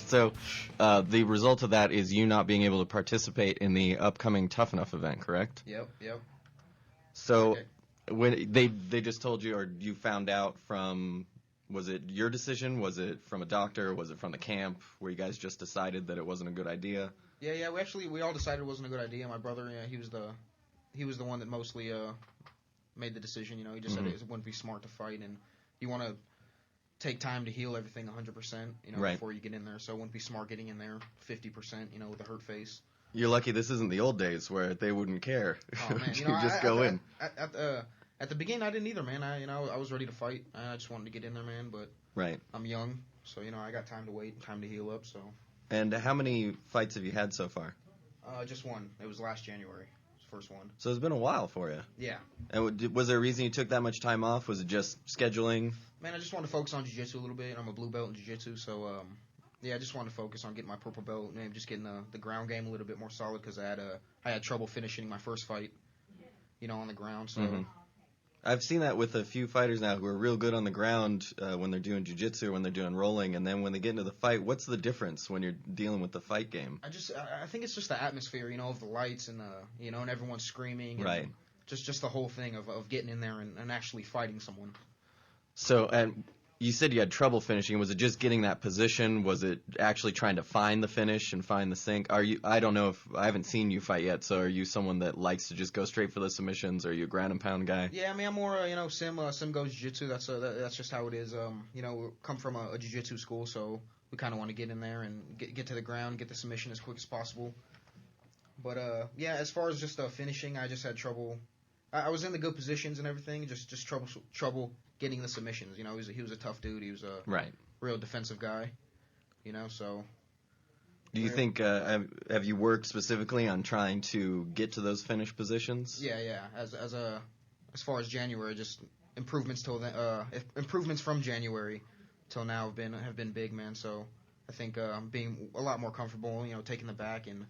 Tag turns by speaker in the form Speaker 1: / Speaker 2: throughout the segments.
Speaker 1: So, the result of that is you not being able to participate in the upcoming Tuff-N-Uff event, correct?
Speaker 2: Yep.
Speaker 1: So,
Speaker 2: Okay.
Speaker 1: when they just told you, or you found out from, was it your decision? Was it from a doctor? Was it from the camp? Where you guys just decided that it wasn't a good idea?
Speaker 2: Yeah. We all decided it wasn't a good idea. My brother, he was the one that mostly made the decision. He just said it wouldn't be smart to fight, and you want to take time to heal everything 100%,
Speaker 1: Right.
Speaker 2: before you get in there. So it wouldn't be smart getting in there 50%, with a hurt face.
Speaker 1: You're lucky this isn't the old days where they wouldn't care.
Speaker 2: Oh man,
Speaker 1: you just go in.
Speaker 2: At the beginning, I didn't either, man. I was ready to fight. I just wanted to get in there, man. But
Speaker 1: Right.
Speaker 2: I'm young, so I got time to wait, time to heal up. So.
Speaker 1: And how many fights have you had so far?
Speaker 2: Just one. It was last January. First one.
Speaker 1: So it's been a while for you.
Speaker 2: Yeah.
Speaker 1: And was there a reason you took that much time off? Was it just scheduling?
Speaker 2: Man, I just wanted to focus on jiu-jitsu a little bit. I'm a blue belt in jiu-jitsu, so I just wanted to focus on getting my purple belt and just getting the ground game a little bit more solid because I had trouble finishing my first fight, on the ground. So.
Speaker 1: Mm-hmm. I've seen that with a few fighters now who are real good on the ground when they're doing jiu-jitsu or when they're doing rolling, and then when they get into the fight, what's the difference when you're dealing with the fight game?
Speaker 2: I think it's just the atmosphere, of the lights and and everyone screaming. And
Speaker 1: right.
Speaker 2: Just the whole thing of getting in there and actually fighting someone.
Speaker 1: So, and you said you had trouble finishing. Was it just getting that position? Was it actually trying to find the finish and find the sink? I don't know if I haven't seen you fight yet. So, are you someone that likes to just go straight for the submissions? Or are you a ground and pound guy?
Speaker 2: Yeah, I mean, I'm more sim goes jiu-jitsu. That's just how it is. We come from a jiu-jitsu school, so we kind of want to get in there and get to the ground, get the submission as quick as possible. But as far as just finishing, I just had trouble. I was in the good positions and everything, just trouble getting the submissions. He was a tough dude. He was a real defensive guy. So.
Speaker 1: Do you think have you worked specifically on trying to get to those finish positions?
Speaker 2: Yeah. As far as January, just improvements improvements from January till now have been big, man. So I think being a lot more comfortable, taking the back and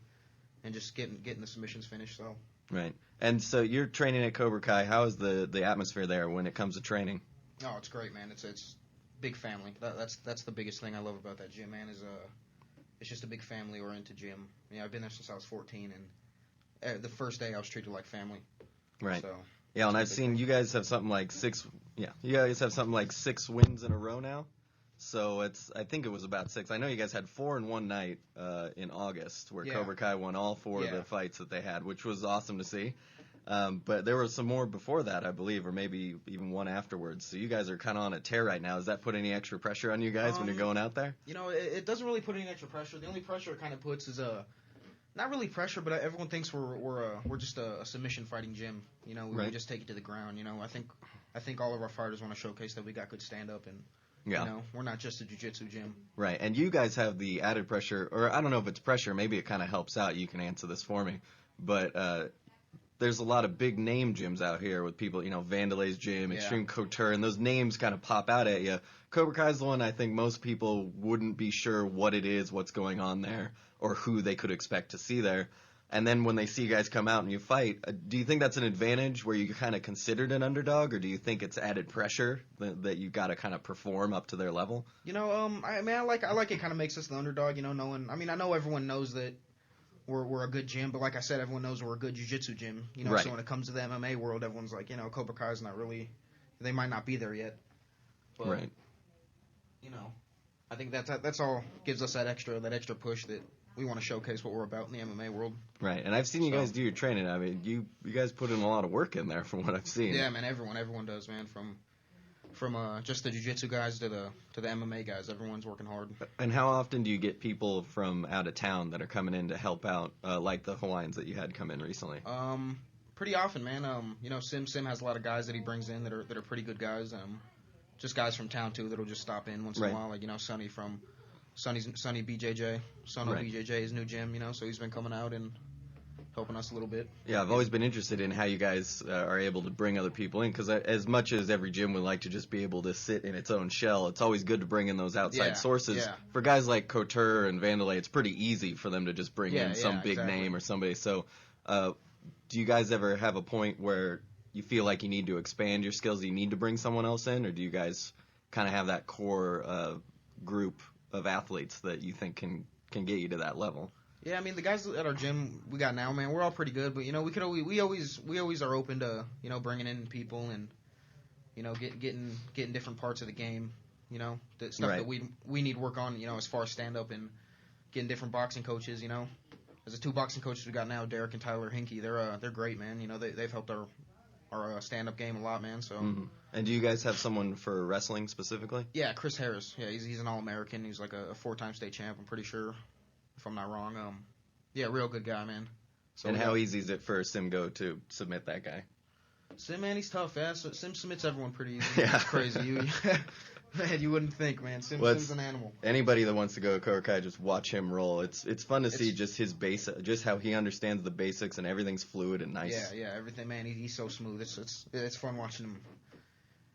Speaker 2: just getting the submissions finished. So.
Speaker 1: Right. And so you're training at Cobra Kai. How is the atmosphere there when it comes to training?
Speaker 2: Oh, it's great, man. It's big family. That's the biggest thing I love about that gym, man. It's just a big family-oriented gym. I've been there since I was 14, and the first day I was treated like family.
Speaker 1: Right.
Speaker 2: So,
Speaker 1: yeah, and I've seen you guys have something like 6. Yeah, you guys have something like 6 wins in a row now. So I think it was about 6. I know you guys had 4 in one night in August, where Cobra Kai won all 4 of the fights that they had, which was awesome to see. But there were some more before that, I believe, or maybe even one afterwards. So you guys are kind of on a tear right now. Does that put any extra pressure on you guys when you're going out there?
Speaker 2: It doesn't really put any extra pressure. The only pressure it kind of puts is not really pressure, but everyone thinks we're just a submission fighting gym. We just take it to the ground. I think all of our fighters want to showcase that we got good stand up and. We're not just a jiu-jitsu gym.
Speaker 1: Right, and you guys have the added pressure, or I don't know if it's pressure, maybe it kind of helps out. You can answer this for me. But there's a lot of big name gyms out here with people, Vandelay's Gym, Extreme Couture, and those names kind of pop out at you. Cobra Kai's the one I think most people wouldn't be sure what it is, what's going on there, or who they could expect to see there. And then when they see you guys come out and you fight, do you think that's an advantage where you're kind of considered an underdog, or do you think it's added pressure that you got to kind of perform up to their level?
Speaker 2: I like it. Kind of makes us the underdog. Knowing. I mean, I know everyone knows that we're a good gym, but like I said, everyone knows we're a good jiu-jitsu gym.
Speaker 1: Right.
Speaker 2: So when it comes to the MMA world, everyone's like, Cobra Kai's not really. They might not be there yet. But,
Speaker 1: right.
Speaker 2: I think that's all gives us that extra push that. We want to showcase what we're about in the MMA world.
Speaker 1: Right, and I've seen you guys do your training. I mean, you guys put in a lot of work in there from what I've seen.
Speaker 2: Yeah, man, everyone does, man. from just the jiu-jitsu guys to the MMA guys. Everyone's working hard.
Speaker 1: And how often do you get people from out of town that are coming in to help out, like the Hawaiians that you had come in recently?
Speaker 2: Pretty often, man. Sim has a lot of guys that he brings in that are pretty good guys. Just guys from town too that'll just stop in once in a while. Like Sonny BJJ, BJJ, his new gym. So he's been coming out and helping us a little bit.
Speaker 1: Yeah, I've always been interested in how you guys are able to bring other people in, because as much as every gym would like to just be able to sit in its own shell, it's always good to bring in those outside sources.
Speaker 2: Yeah.
Speaker 1: For guys like Couture and Vanderlei, it's pretty easy for them to just bring in some big name or somebody. So do you guys ever have a point where you feel like you need to expand your skills, you need to bring someone else in, or do you guys kind of have that core group of athletes that you think can get you to that level?
Speaker 2: Yeah, I mean, the guys at our gym we got now, man, we're all pretty good, but we always are open to bringing in people and getting different parts of the game, the stuff that we need work on, as far as stand up and getting different boxing coaches, As the 2 boxing coaches we got now, Derek and Tyler Hinkie, they're great, man. They've helped our stand up game a lot, man. So.
Speaker 1: Mm-hmm. And do you guys have someone for wrestling specifically?
Speaker 2: Yeah, Chris Harris. Yeah, he's an All-American. He's like a 4-time state champ, I'm pretty sure, if I'm not wrong. Yeah, real good guy, man. So
Speaker 1: and how easy is it for Simgo to submit that guy?
Speaker 2: Sim, man, he's tough. Yeah, so Sim submits everyone pretty easy. Yeah. It's crazy. Man, you wouldn't think, man. Sim's an animal.
Speaker 1: Anybody that wants to go to Cobra Kai, just watch him roll. It's fun to see just his just how he understands the basics, and everything's fluid and nice.
Speaker 2: Yeah, everything, man. He's so smooth. It's fun watching him.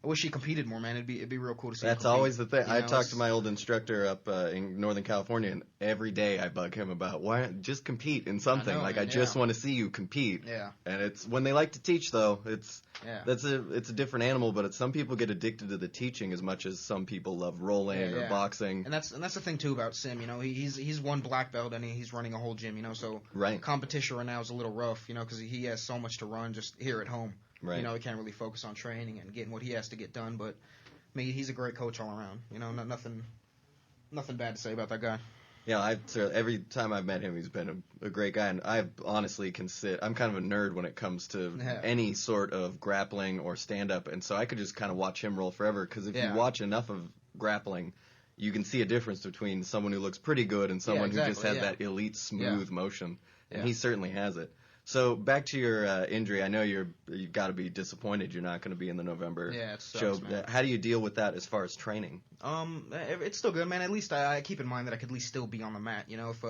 Speaker 2: I wish he competed more, man. It'd be real cool to see.
Speaker 1: That's always the thing. I talked to my old instructor up in Northern California, and every day I bug him about why just compete in something. I just want to see you compete.
Speaker 2: Yeah.
Speaker 1: And it's when they like to teach, though. It's a different animal, but some people get addicted to the teaching as much as some people love rolling or boxing.
Speaker 2: And that's the thing too about Sim. He's one black belt and he's running a whole gym. So competition right now is a little rough. Because he has so much to run just here at home.
Speaker 1: Right.
Speaker 2: He can't really focus on training and getting what he has to get done. But I mean, he's a great coach all around. Nothing bad to say about that guy.
Speaker 1: Yeah, every time I've met him, he's been a great guy, and I honestly I'm kind of a nerd when it comes to any sort of grappling or stand-up, and so I could just kind of watch him roll forever, because if you watch enough of grappling, you can see a difference between someone who looks pretty good and someone who just has that elite, smooth motion, and he certainly has it. So back to your injury, I know you've got to be disappointed you're not going to be in the November show.
Speaker 2: Man.
Speaker 1: How do you deal with that as far as training?
Speaker 2: It's still good, man. At least I keep in mind that I could at least still be on the mat. If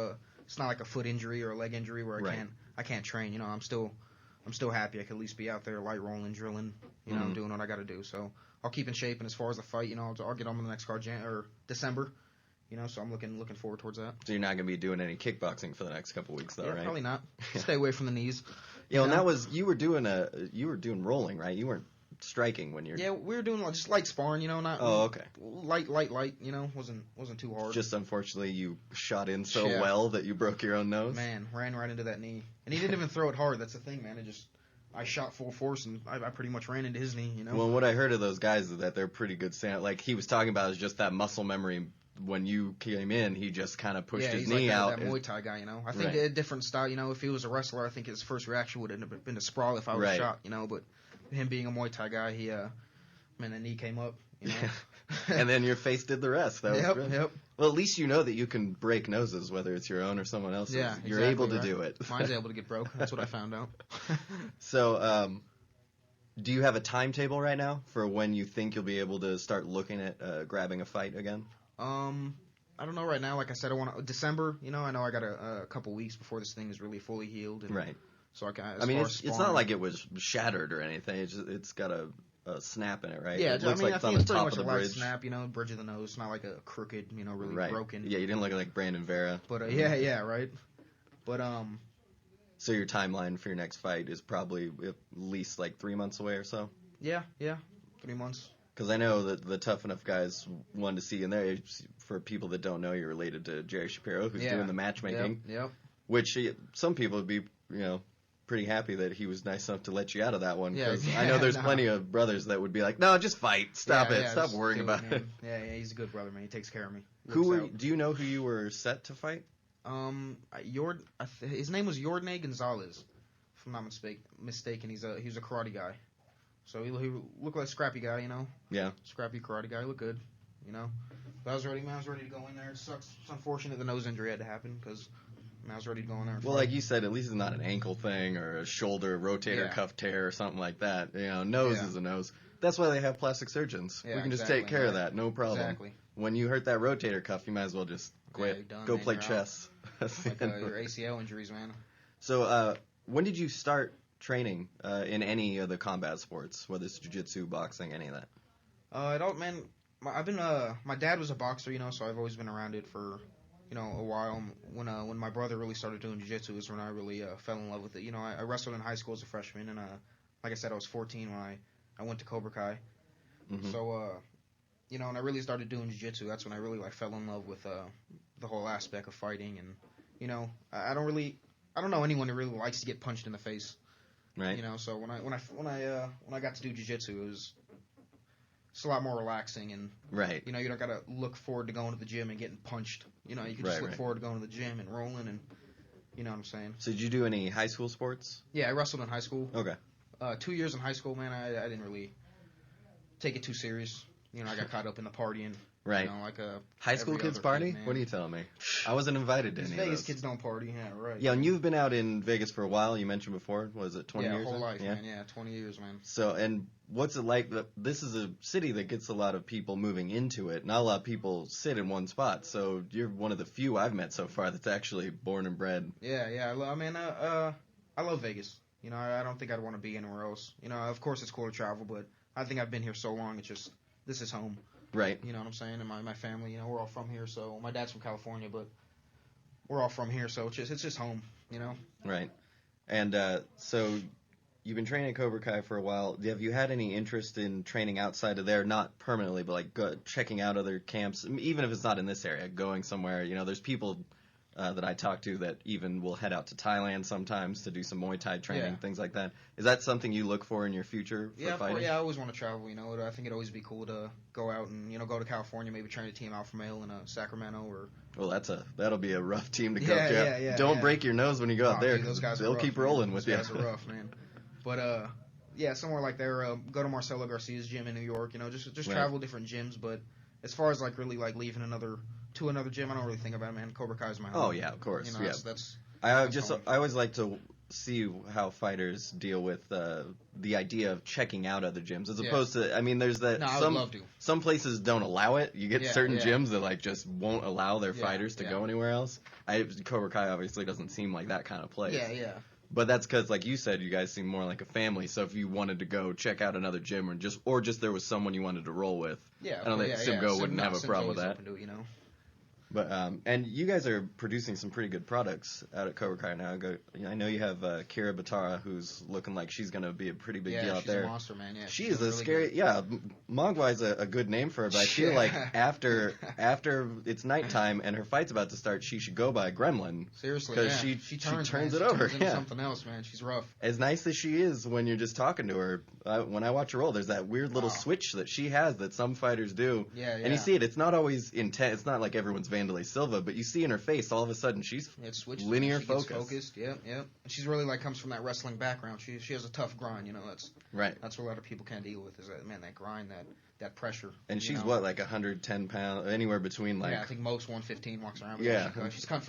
Speaker 2: it's not like a foot injury or a leg injury where I can't train. I'm still happy I could at least be out there light rolling, drilling, doing what I got to do. So I'll keep in shape, and as far as the fight, I'll get on the next card December. So I'm looking forward towards that.
Speaker 1: So you're not going to be doing any kickboxing for the next couple weeks, though, right?
Speaker 2: Probably not. Stay away from the knees.
Speaker 1: And that was you were doing rolling, right? You weren't striking when you're.
Speaker 2: Yeah, we were doing just light sparring, not.
Speaker 1: Oh, okay.
Speaker 2: Light, wasn't too hard.
Speaker 1: Just unfortunately, you shot in so well that you broke your own nose.
Speaker 2: Man, ran right into that knee, and he didn't even throw it hard. That's the thing, man. I shot full force, and I pretty much ran into his knee.
Speaker 1: Well, what I heard of those guys is that they're pretty good stand. Like he was talking about is just that muscle memory. When you came in, he just kind of pushed his knee out.
Speaker 2: Yeah, he's like that Muay Thai guy, I think a different style, if he was a wrestler, I think his first reaction would have been to sprawl if I was shot, but him being a Muay Thai guy, the knee came up,
Speaker 1: And then your face did the rest. That was great.
Speaker 2: Yep.
Speaker 1: Well, at least you know that you can break noses, whether it's your own or someone else's.
Speaker 2: Yeah,
Speaker 1: You're able to do it.
Speaker 2: Mine's able to get broke. That's what I found out.
Speaker 1: So, do you have a timetable right now for when you think you'll be able to start looking at grabbing a fight again?
Speaker 2: I don't know right now. Like I said, I want December. I know I got a couple weeks before this thing is really fully healed. And
Speaker 1: right.
Speaker 2: So
Speaker 1: it's not like it was shattered or anything. It's got a snap in it, right?
Speaker 2: Yeah,
Speaker 1: it looks like
Speaker 2: I
Speaker 1: it's
Speaker 2: think
Speaker 1: on
Speaker 2: it's
Speaker 1: the
Speaker 2: pretty
Speaker 1: top
Speaker 2: much
Speaker 1: of the
Speaker 2: a light
Speaker 1: bridge.
Speaker 2: snap. Bridge of the nose. It's not like a crooked, really
Speaker 1: right.
Speaker 2: broken.
Speaker 1: Yeah, you didn't look like Brandon Vera.
Speaker 2: But yeah, right. But
Speaker 1: So your timeline for your next fight is probably at least like 3 months away or so.
Speaker 2: Yeah, 3 months.
Speaker 1: Because I know that the Tuff-N-Uff guys wanted to see you in there. For people that don't know, you're related to Shane Shapiro, who's doing the matchmaking.
Speaker 2: Yep.
Speaker 1: Which some people would be, pretty happy that he was nice enough to let you out of that one.
Speaker 2: Yeah,
Speaker 1: I know there's plenty of brothers that would be like, no, just fight. Stop it. Stop worrying about it.
Speaker 2: Yeah, he's a good brother, man. He takes care of me.
Speaker 1: Do you know who you were set to fight?
Speaker 2: His name was Yordan Gonzalez, if I'm not mistaken. He was a karate guy. So he looked like a scrappy guy, you know.
Speaker 1: Yeah.
Speaker 2: Scrappy karate guy. Looked good, you know. But I was ready to go in there. It sucks. It's unfortunate the nose injury had to happen because I was ready to go in there.
Speaker 1: Well, like you said, at least it's not an ankle thing or a shoulder rotator cuff tear or something like that. You know, nose is a nose. That's why they have plastic surgeons.
Speaker 2: Yeah,
Speaker 1: we can just take care of that, no problem.
Speaker 2: Exactly.
Speaker 1: When you hurt that rotator cuff, you might as well just quit.
Speaker 2: Done,
Speaker 1: go
Speaker 2: man,
Speaker 1: play chess.
Speaker 2: Like your ACL injuries, man.
Speaker 1: So, when did you start training in any of the combat sports, whether it's jiu-jitsu, boxing, any of that?
Speaker 2: I don't, man. I've been. My dad was a boxer, you know, so I've always been around it for, you know, a while. When my brother really started doing jiu-jitsu is when I really fell in love with it. You know, I wrestled in high school as a freshman, and like I said, I was 14 when I went to Cobra Kai. Mm-hmm. So, you know, and I really started doing jiu-jitsu. That's when I really fell in love with the whole aspect of fighting, and you know, I don't know anyone who really likes to get punched in the face.
Speaker 1: Right.
Speaker 2: You know, so when I got to do jiu-jitsu, it's a lot more relaxing, and
Speaker 1: right.
Speaker 2: You know, you don't gotta look forward to going to the gym and getting punched. You know, you can just look forward to going to the gym and rolling, and you know what I'm saying.
Speaker 1: So did you do any high school sports?
Speaker 2: Yeah, I wrestled in high school.
Speaker 1: Okay.
Speaker 2: 2 years in high school, man. I didn't really take it too serious. You know, I got caught up in the partying.
Speaker 1: Right.
Speaker 2: You know, like
Speaker 1: high school kids party?
Speaker 2: Kid,
Speaker 1: what are you telling me? I wasn't invited to any
Speaker 2: Vegas
Speaker 1: of those.
Speaker 2: kids don't party. Yeah, right.
Speaker 1: Yeah, and you've been out in Vegas for a while. You mentioned before. Was it 20 years?
Speaker 2: Yeah, whole life, man. Yeah, 20 years, man.
Speaker 1: So, and what's it like? This is a city that gets a lot of people moving into it. Not a lot of people sit in one spot. So you're one of the few I've met so far that's actually born and bred.
Speaker 2: Yeah. I love Vegas. You know, I don't think I'd want to be anywhere else. You know, of course it's cool to travel, but I think I've been here so long. It's just this is home.
Speaker 1: Right.
Speaker 2: You know what I'm saying? And my family, you know, we're all from here. So my dad's from California, but we're all from here. So it's just home. You know.
Speaker 1: Right. And so you've been training at Cobra Kai for a while. Have you had any interest in training outside of there? Not permanently, but like checking out other camps, even if it's not in this area, going somewhere. You know, there's people that I talk to that even will head out to Thailand sometimes to do some Muay Thai training, things like that. Is that something you look for in your future for fighting?
Speaker 2: Yeah, I always want to travel. You know, I think it'd always be cool to go out and, you know, go to California, maybe train a team Alpha Male in Sacramento or.
Speaker 1: Well, that'll be a rough team to go.
Speaker 2: Yeah.
Speaker 1: Don't break your nose when you go out there.
Speaker 2: Dude, those guys
Speaker 1: they'll
Speaker 2: rough,
Speaker 1: keep rolling with you.
Speaker 2: Those guys are rough, man. But yeah, somewhere like there, go to Marcelo Garcia's gym in New York. You know, just travel different gyms. But as far as like really like leaving another gym, I don't really think about it, man. Cobra Kai is my home.
Speaker 1: Oh yeah, of course.
Speaker 2: You know,
Speaker 1: I always like to see how fighters deal with the idea of checking out other gyms as opposed to. I mean, there's that
Speaker 2: I would love to.
Speaker 1: Some places don't allow it. You get certain gyms that like just won't allow their fighters to go anywhere else. Cobra Kai obviously doesn't seem like that kind of place.
Speaker 2: Yeah.
Speaker 1: But that's because, like you said, you guys seem more like a family. So if you wanted to go check out another gym or just there was someone you wanted to roll with, I don't think Simgo wouldn't have a problem with that.
Speaker 2: Open to it, you know?
Speaker 1: But and you guys are producing some pretty good products out at Cobra Kai now. I know you have Kira Batara, who's looking like she's going to be a pretty big deal out there.
Speaker 2: Yeah, she's a monster, man. Yeah,
Speaker 1: she is a
Speaker 2: really
Speaker 1: scary.
Speaker 2: good.
Speaker 1: Yeah, Mogwai's a good name for her, but I feel like after it's nighttime and her fight's about to start, she should go by Gremlin.
Speaker 2: Seriously,
Speaker 1: because she turns it over.
Speaker 2: Into something else, man. She's rough.
Speaker 1: As nice as she is when you're just talking to her, when I watch her roll, there's that weird little switch that she has that some fighters do.
Speaker 2: Yeah.
Speaker 1: And you see it. It's not always intense. It's not like everyone's Vanderlei Silva, but you see in her face, all of a sudden she's linear focused.
Speaker 2: Yep. And she's really like comes from that wrestling background. She has a tough grind, you know. That's
Speaker 1: right.
Speaker 2: That's what a lot of people can't deal with is that grind, that pressure.
Speaker 1: And she's what, like 110 pounds, anywhere between like.
Speaker 2: Yeah, I think most 115 walks around.
Speaker 1: Yeah.
Speaker 2: She's come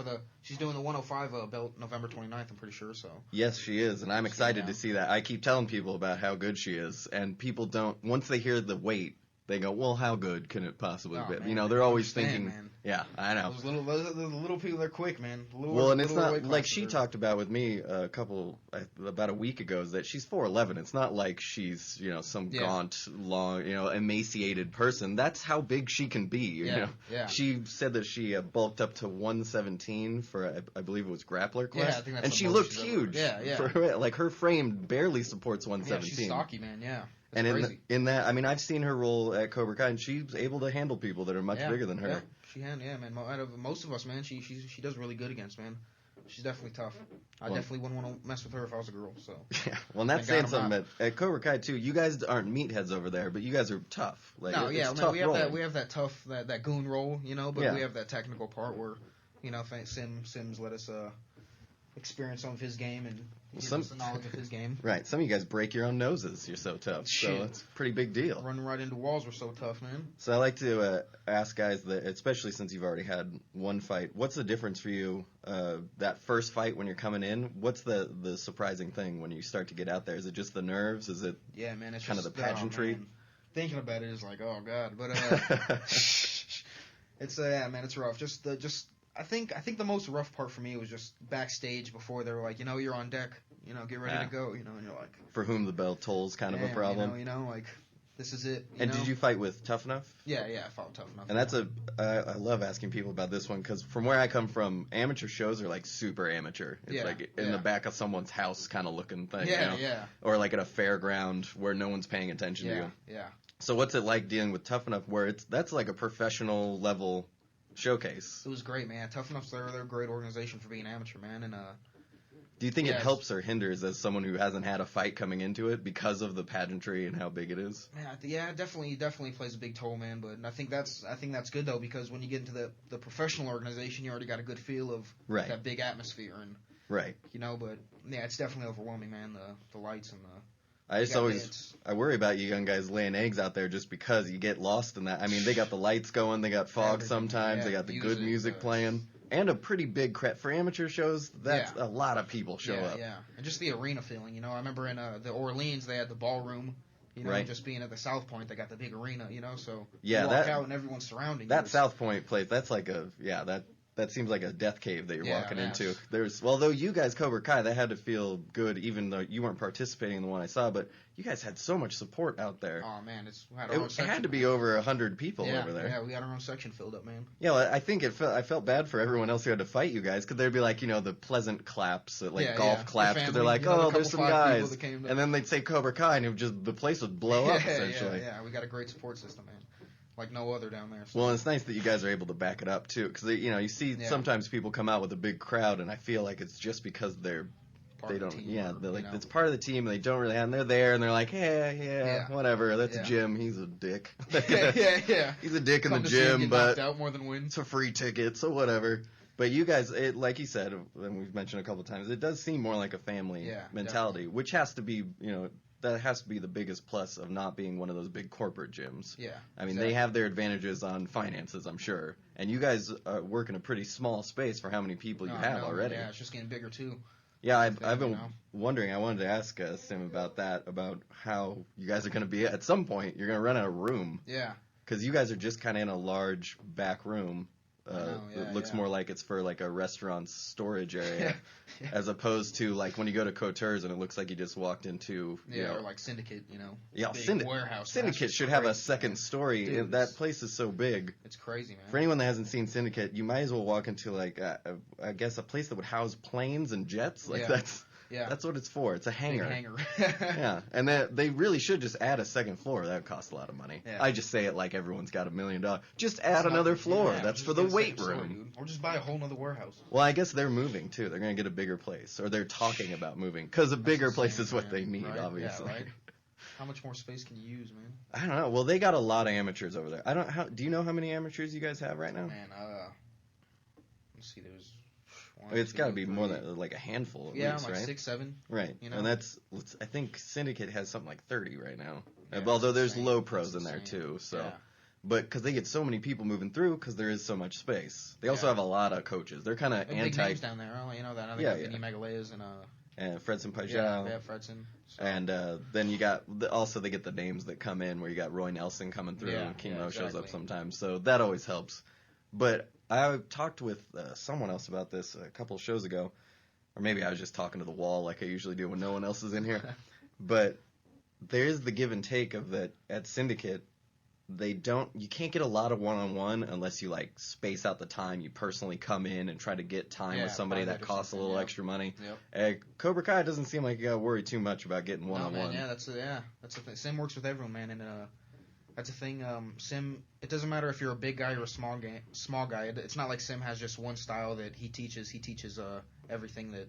Speaker 2: she's doing the 105 belt November 29th. I'm pretty sure. So.
Speaker 1: Yes, she is, and I'm excited to see that. I keep telling people about how good she is, and people don't. Once they hear the weight, they go, well, how good can it possibly be?
Speaker 2: Man,
Speaker 1: you know, they're always thinking,
Speaker 2: man.
Speaker 1: Yeah, I know.
Speaker 2: Those little people, they're quick, man.
Speaker 1: And it's not like she talked about with me about a week ago, is that she's 4'11". It's not like she's, you know, some gaunt, long, you know, emaciated person. That's how big she can be, you know.
Speaker 2: Yeah.
Speaker 1: She said that she bulked up to 117 for, I believe it was grappler class.
Speaker 2: Yeah, I think that's
Speaker 1: and she looked huge. Yeah. Like her frame barely supports 117.
Speaker 2: Yeah, she's stocky, man, yeah.
Speaker 1: And in that, I mean, I've seen her roll at Cobra Kai, and she's able to handle people that are much bigger than her.
Speaker 2: Yeah, she can, man. Out of most of us, man, she does really good against, man. She's definitely tough. I definitely wouldn't want to mess with her if I was a girl. So.
Speaker 1: Yeah, well, and that's saying something. At Cobra Kai too, you guys aren't meatheads over there, but you guys are tough. Like,
Speaker 2: no, yeah,
Speaker 1: tough
Speaker 2: we have that tough, that goon roll, you know. But we have that technical part where, you know, Sims let us experience some of his game and give
Speaker 1: some,
Speaker 2: us the knowledge of his game.
Speaker 1: Right. Some of you guys break your own noses. You're so tough.
Speaker 2: Shit.
Speaker 1: So it's a pretty big deal.
Speaker 2: Running right into walls were so tough, man.
Speaker 1: So I like to ask guys, that, especially since you've already had one fight, what's the difference for you that first fight when you're coming in? What's the surprising thing when you start to get out there? Is it just the nerves? Is it
Speaker 2: man, it's
Speaker 1: kind
Speaker 2: just,
Speaker 1: of the pageantry?
Speaker 2: Thinking about it is like, oh god, but it's man, it's rough. I think the most rough part for me was just backstage before they were like, you're on deck, get ready to go, and you're like,
Speaker 1: for whom the bell tolls, kind of a problem.
Speaker 2: Like this is it.
Speaker 1: And did you fight with Tuff-N-Uff?
Speaker 2: Yeah, I fought Tuff-N-Uff.
Speaker 1: And that's I love asking people about this one because from where I come from, amateur shows are like super amateur. It's like in the back of someone's house kind of looking thing.
Speaker 2: Yeah.
Speaker 1: Or like at a fairground where no one's paying attention to you.
Speaker 2: Yeah.
Speaker 1: So what's it like dealing with Tuff-N-Uff where that's like a professional level showcase?
Speaker 2: It was great, man. Tuff-N-Uff's they're a great organization for being amateur, man. And
Speaker 1: do you think it helps or hinders as someone who hasn't had a fight coming into it because of the pageantry and how big it is?
Speaker 2: Man, it definitely plays a big toll, man. But I think that's good though because when you get into the professional organization, you already got a good feel of that big atmosphere and But it's definitely overwhelming, man. The lights and
Speaker 1: I worry about you young guys laying eggs out there just because you get lost in that. I mean, they got the lights going, they got fog sometimes, they got the good music playing. And a pretty big crowd for amateur shows. That's a lot of people show up.
Speaker 2: Yeah, and just the arena feeling. I remember in the Orleans they had the ballroom. Just being at the South Point, they got the big arena. So you walk out and everyone's surrounding you.
Speaker 1: That South Point place, that's like that seems like a death cave that you're walking into. Though you guys, Cobra Kai, that had to feel good, even though you weren't participating in the one I saw, but you guys had so much support out there.
Speaker 2: Oh, man,
Speaker 1: it had to be over 100 people over there.
Speaker 2: Yeah, we got our own section filled up, man.
Speaker 1: Yeah, well, I think I felt bad for everyone else who had to fight you guys, because there'd be like, the pleasant claps, golf claps, because they're like, there's some guys. And then they'd say Cobra Kai, and the place would blow up, essentially.
Speaker 2: Yeah, we got a great support system, man. Like no other down there.
Speaker 1: So. Well, it's nice that you guys are able to back it up too, because you see sometimes people come out with a big crowd, and I feel like it's just because they're like it's part of the team, and they don't really, and they're there, and they're like, whatever, that's Jim, he's a dick. He's a dick in the gym, but
Speaker 2: out more than win.
Speaker 1: It's a free ticket, so whatever. But you guys, like you said, and we've mentioned a couple of times, it does seem more like a family mentality, definitely. Which has to be, that has to be the biggest plus of not being one of those big corporate gyms.
Speaker 2: Yeah.
Speaker 1: I mean, they have their advantages on finances, I'm sure. And you guys work in a pretty small space for how many people you have already.
Speaker 2: Yeah, it's just getting bigger, too.
Speaker 1: Yeah, I've been wondering. I wanted to ask Sim about that, about how you guys are going to be. At some point, you're going to run out of room.
Speaker 2: Yeah.
Speaker 1: Because you guys are just kind of in a large back room. It looks more like it's for like a restaurant storage area, as opposed to like when you go to Couture's and it looks like you just walked into
Speaker 2: or like Syndicate,
Speaker 1: warehouse. Syndicate should have a second story. Dude, that place is so big.
Speaker 2: It's crazy, man.
Speaker 1: For anyone that hasn't seen Syndicate, you might as well walk into like I guess a place that would house planes and jets. That's what it's for. It's a hangar. Yeah, and they really should just add a second floor. That would cost a lot of money. Yeah. I just say it like everyone's got $1 million. Just add another floor. That's for the weight room.
Speaker 2: Or just buy a whole nother warehouse.
Speaker 1: Well, I guess they're moving too. They're going to get a bigger place, or they're talking about moving because a bigger place is what they need, obviously.
Speaker 2: Yeah, right? How much more space can you use, man?
Speaker 1: I don't know. Well, they got a lot of amateurs over there. Do you know how many amateurs you guys have right now?
Speaker 2: Man, let's see. There's
Speaker 1: it's got to be more than like a handful at least,
Speaker 2: like
Speaker 1: right?
Speaker 2: 6, 7.
Speaker 1: Right. And I think Syndicate has something like 30 right now. Although there's low pros in there too, so. Yeah. But because they get so many people moving through, because there is so much space. They also have a lot of coaches. They're kind of anti.
Speaker 2: Big names down there. You know that. I think Vinny Megaleas
Speaker 1: and Fredson Pajal.
Speaker 2: Yeah, Fredson. So.
Speaker 1: And then you got also they get the names that come in where you got Roy Nelson coming through and King Mo shows up sometimes, so that always helps. But I talked with someone else about this a couple shows ago, or maybe I was just talking to the wall like I usually do when no one else is in here. But there's the give and take of that at Syndicate. You can't get a lot of one-on-one unless you like space out the time. You personally come in and try to get time with somebody that costs a little extra money. Yep. Cobra Kai doesn't seem like you got to worry too much about getting one-on-one.
Speaker 2: No, that's the thing. Sim works with everyone, man, and that's the thing. Sim, it doesn't matter if you're a big guy or a small guy. It's not like Sim has just one style that he teaches. He teaches everything that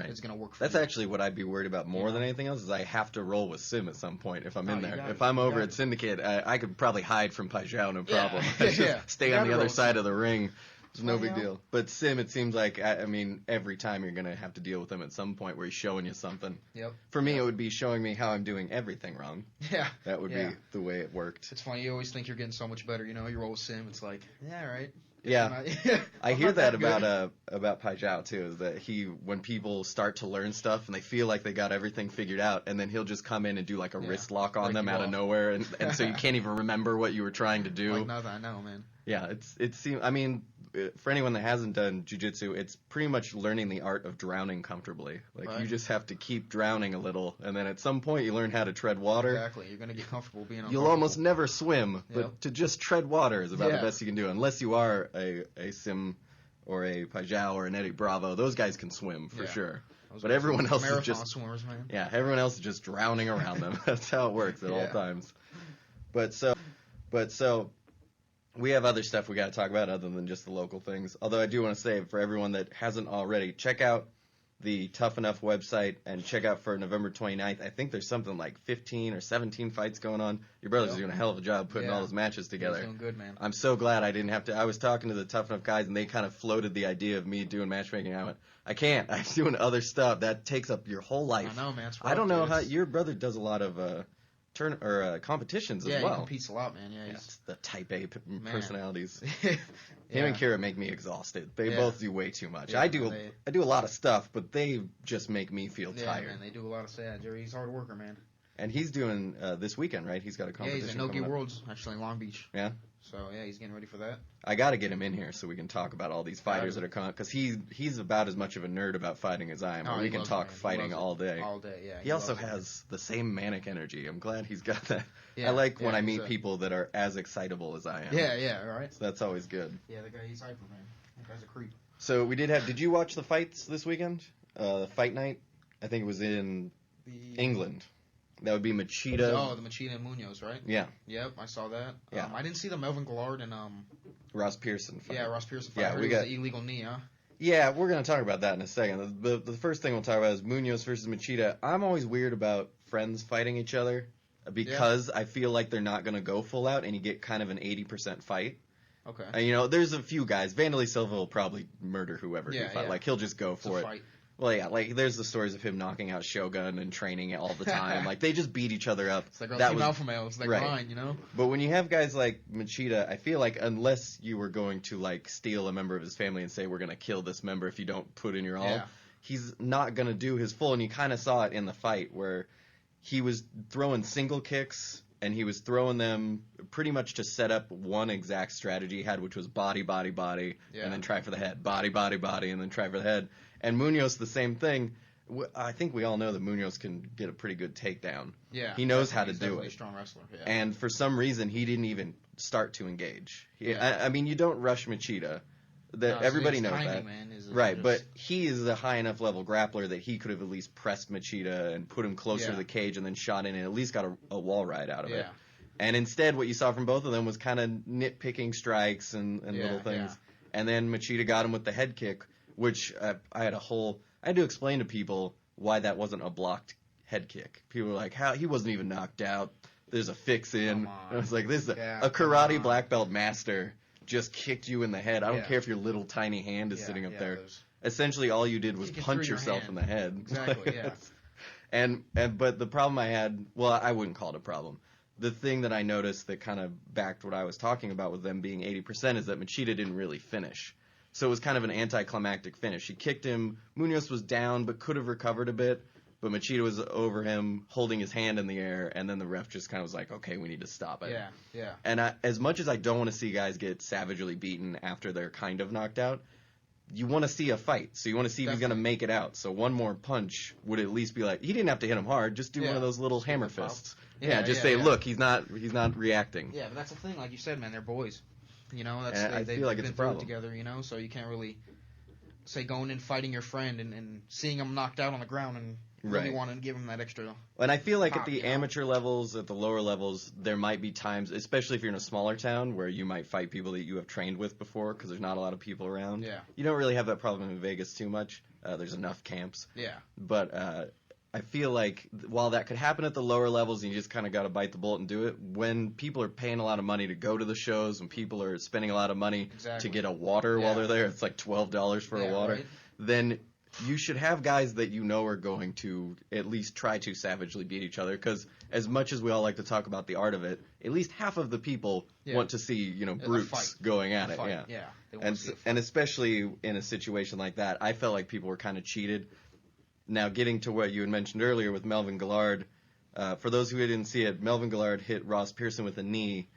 Speaker 2: is going to work for
Speaker 1: That's
Speaker 2: you.
Speaker 1: Actually what I'd be worried about more than anything else is I have to roll with Sim at some point if I'm in there. If I'm over at Syndicate, I could probably hide from Pajau, no problem. Stay on the other side of the ring. It's no big deal. But Sim, it seems like, I mean, every time you're going to have to deal with him at some point where he's showing you something.
Speaker 2: Yep.
Speaker 1: For me, it would be showing me how I'm doing everything wrong.
Speaker 2: Yeah.
Speaker 1: That would be the way it worked.
Speaker 2: It's funny. You always think you're getting so much better. You know, you roll with Sim. It's like, yeah, all right.
Speaker 1: Yeah. I hear that about Pai Zhao, too, is that when people start to learn stuff and they feel like they got everything figured out, and then he'll just come in and do like a wrist lock on them out of nowhere, and so you can't even remember what you were trying to do.
Speaker 2: Like, nothing, I know, man.
Speaker 1: Yeah, it seems, I mean, for anyone that hasn't done jiu-jitsu, it's pretty much learning the art of drowning comfortably. Like, you just have to keep drowning a little, and then at some point you learn how to tread water.
Speaker 2: Exactly. You're going to get comfortable being uncomfortable.
Speaker 1: You'll almost never swim, but to just tread water is about the best you can do, unless you are a Sim or a Pai Zhao or an Eddie Bravo. Those guys can swim, for sure. But everyone else is just...
Speaker 2: swimmers, man.
Speaker 1: Yeah, everyone else is just drowning around them. That's how it works at all times. But so... We have other stuff we got to talk about other than just the local things. Although I do want to say, for everyone that hasn't already, check out the Tuff-N-Uff website and check out for November 29th. I think there's something like 15 or 17 fights going on. Your brother's doing a hell of a job putting all those matches together.
Speaker 2: He's doing good, man.
Speaker 1: I'm so glad I didn't have to. I was talking to the Tuff-N-Uff guys, and they kind of floated the idea of me doing matchmaking. I went, I can't. I'm doing other stuff. That takes up your whole life.
Speaker 2: I know, man.
Speaker 1: I don't know how your brother does a lot of competitions as well.
Speaker 2: Yeah, he competes a lot, man. Yeah,
Speaker 1: he's the type A personalities. Him and Kira make me exhausted. They both do way too much. Yeah, I do a lot of stuff, but they just make me feel tired.
Speaker 2: Man, they do a lot of stuff. He's a hard worker, man.
Speaker 1: And he's doing this weekend, right? He's got a competition.
Speaker 2: Yeah, he's at No-Gi Worlds, actually in Long Beach.
Speaker 1: Yeah.
Speaker 2: So yeah, he's getting ready for that.
Speaker 1: I got to get him in here so we can talk about all these fighters that are coming, because he's about as much of a nerd about fighting as I am. We can talk fighting all day.
Speaker 2: All day, yeah.
Speaker 1: He also has the same manic energy. I'm glad he's got that. Yeah, I like when I meet people that are as excitable as I am.
Speaker 2: Yeah, all right.
Speaker 1: So that's always good.
Speaker 2: Yeah, the guy, he's hyper, man. That guy's a creep.
Speaker 1: So did you watch the fights this weekend? The fight night? I think it was in England. That would be Machida.
Speaker 2: Oh, the Machida and Munoz, right?
Speaker 1: Yeah.
Speaker 2: Yep, I saw that.
Speaker 1: Yeah.
Speaker 2: I didn't see the Melvin Gillard and
Speaker 1: Ross Pearson fight.
Speaker 2: Yeah, Ross Pearson fight.
Speaker 1: Yeah,
Speaker 2: we got the illegal knee, huh?
Speaker 1: Yeah, we're going to talk about that in a second. The first thing we'll talk about is Munoz versus Machida. I'm always weird about friends fighting each other because I feel like they're not going to go full out and you get kind of an 80% fight.
Speaker 2: Okay.
Speaker 1: There's a few guys. Vanderlei Silva will probably murder whoever he fight. Like, he'll just go for it.
Speaker 2: Fight.
Speaker 1: Well, yeah, like, there's the stories of him knocking out Shogun and training it all the time. Like, they just beat each other up.
Speaker 2: It's like Team Alpha Male. It's like mine, you know?
Speaker 1: But when you have guys like Machida, I feel like unless you were going to, like, steal a member of his family and say, we're going to kill this member if you don't put in your all, he's not going to do his full. And you kind of saw it in the fight where he was throwing single kicks, and he was throwing them pretty much to set up one exact strategy he had, which was body, body, body, and then try for the head. Body, body, body, and then try for the head. And Munoz, the same thing. I think we all know that Munoz can get a pretty good takedown.
Speaker 2: Yeah.
Speaker 1: He knows how to do it.
Speaker 2: He's a strong wrestler. Yeah.
Speaker 1: And for some reason, he didn't even start to engage. I mean, you don't rush Machida. Everybody knows that.
Speaker 2: Man,
Speaker 1: right, but he is a high enough level grappler that he could have at least pressed Machida and put him closer to the cage and then shot in and at least got a wall ride out of it. And instead, what you saw from both of them was kind of nitpicking strikes and little things. Yeah. And then Machida got him with the head kick, which I had to explain to people why that wasn't a blocked head kick. People were like, how he wasn't even knocked out. There's a fix in. I was like, this is a karate black belt master just kicked you in the head. I don't care if your little tiny hand is sitting up there. Essentially, all you did was punch yourself in the head.
Speaker 2: Exactly,
Speaker 1: But the problem I had, well, I wouldn't call it a problem. The thing that I noticed that kind of backed what I was talking about with them being 80% is that Machida didn't really finish. So it was kind of an anticlimactic finish. He kicked him. Munoz was down but could have recovered a bit. But Machida was over him holding his hand in the air. And then the ref just kind of was like, okay, we need to stop it.
Speaker 2: Yeah.
Speaker 1: And as much as I don't want to see guys get savagely beaten after they're kind of knocked out, you want to see a fight. So you want to see if he's going to make it out. So one more punch would at least be like, he didn't have to hit him hard. Just do one of those little hammer fists. Say, look, he's not reacting.
Speaker 2: Yeah, but that's the thing. Like you said, man, they're boys. You know,
Speaker 1: I feel like it's a problem
Speaker 2: together. You know, so you can't really say going in fighting your friend and seeing him knocked out on the ground and really want to give him that extra.
Speaker 1: And I feel like at the amateur levels, at the lower levels, there might be times, especially if you're in a smaller town, where you might fight people that you have trained with before because there's not a lot of people around.
Speaker 2: Yeah.
Speaker 1: You don't really have that problem in Vegas too much. There's enough camps.
Speaker 2: Yeah.
Speaker 1: But I feel like while that could happen at the lower levels, and you just kind of got to bite the bullet and do it, when people are paying a lot of money to go to the shows, when people are spending a lot of money to get a water while they're there, it's like $12 for a water, then you should have guys that you know are going to at least try to savagely beat each other, because as much as we all like to talk about the art of it, at least half of the people want to see, brutes going at it. And especially in a situation like that, I felt like people were kind of cheated. Now, getting to what you had mentioned earlier with Melvin Guillard, for those who didn't see it, Melvin Guillard hit Ross Pearson with a knee,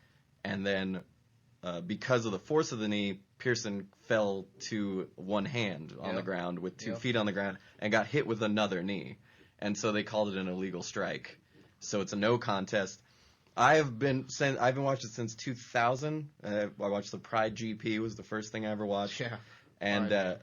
Speaker 1: and then because of the force of the knee, Pearson fell to one hand on the ground with 2 feet on the ground and got hit with another knee. And so they called it an illegal strike. So it's a no contest. I've been watching it since 2000. I watched the Pride GP, was the first thing I ever watched. Yeah. And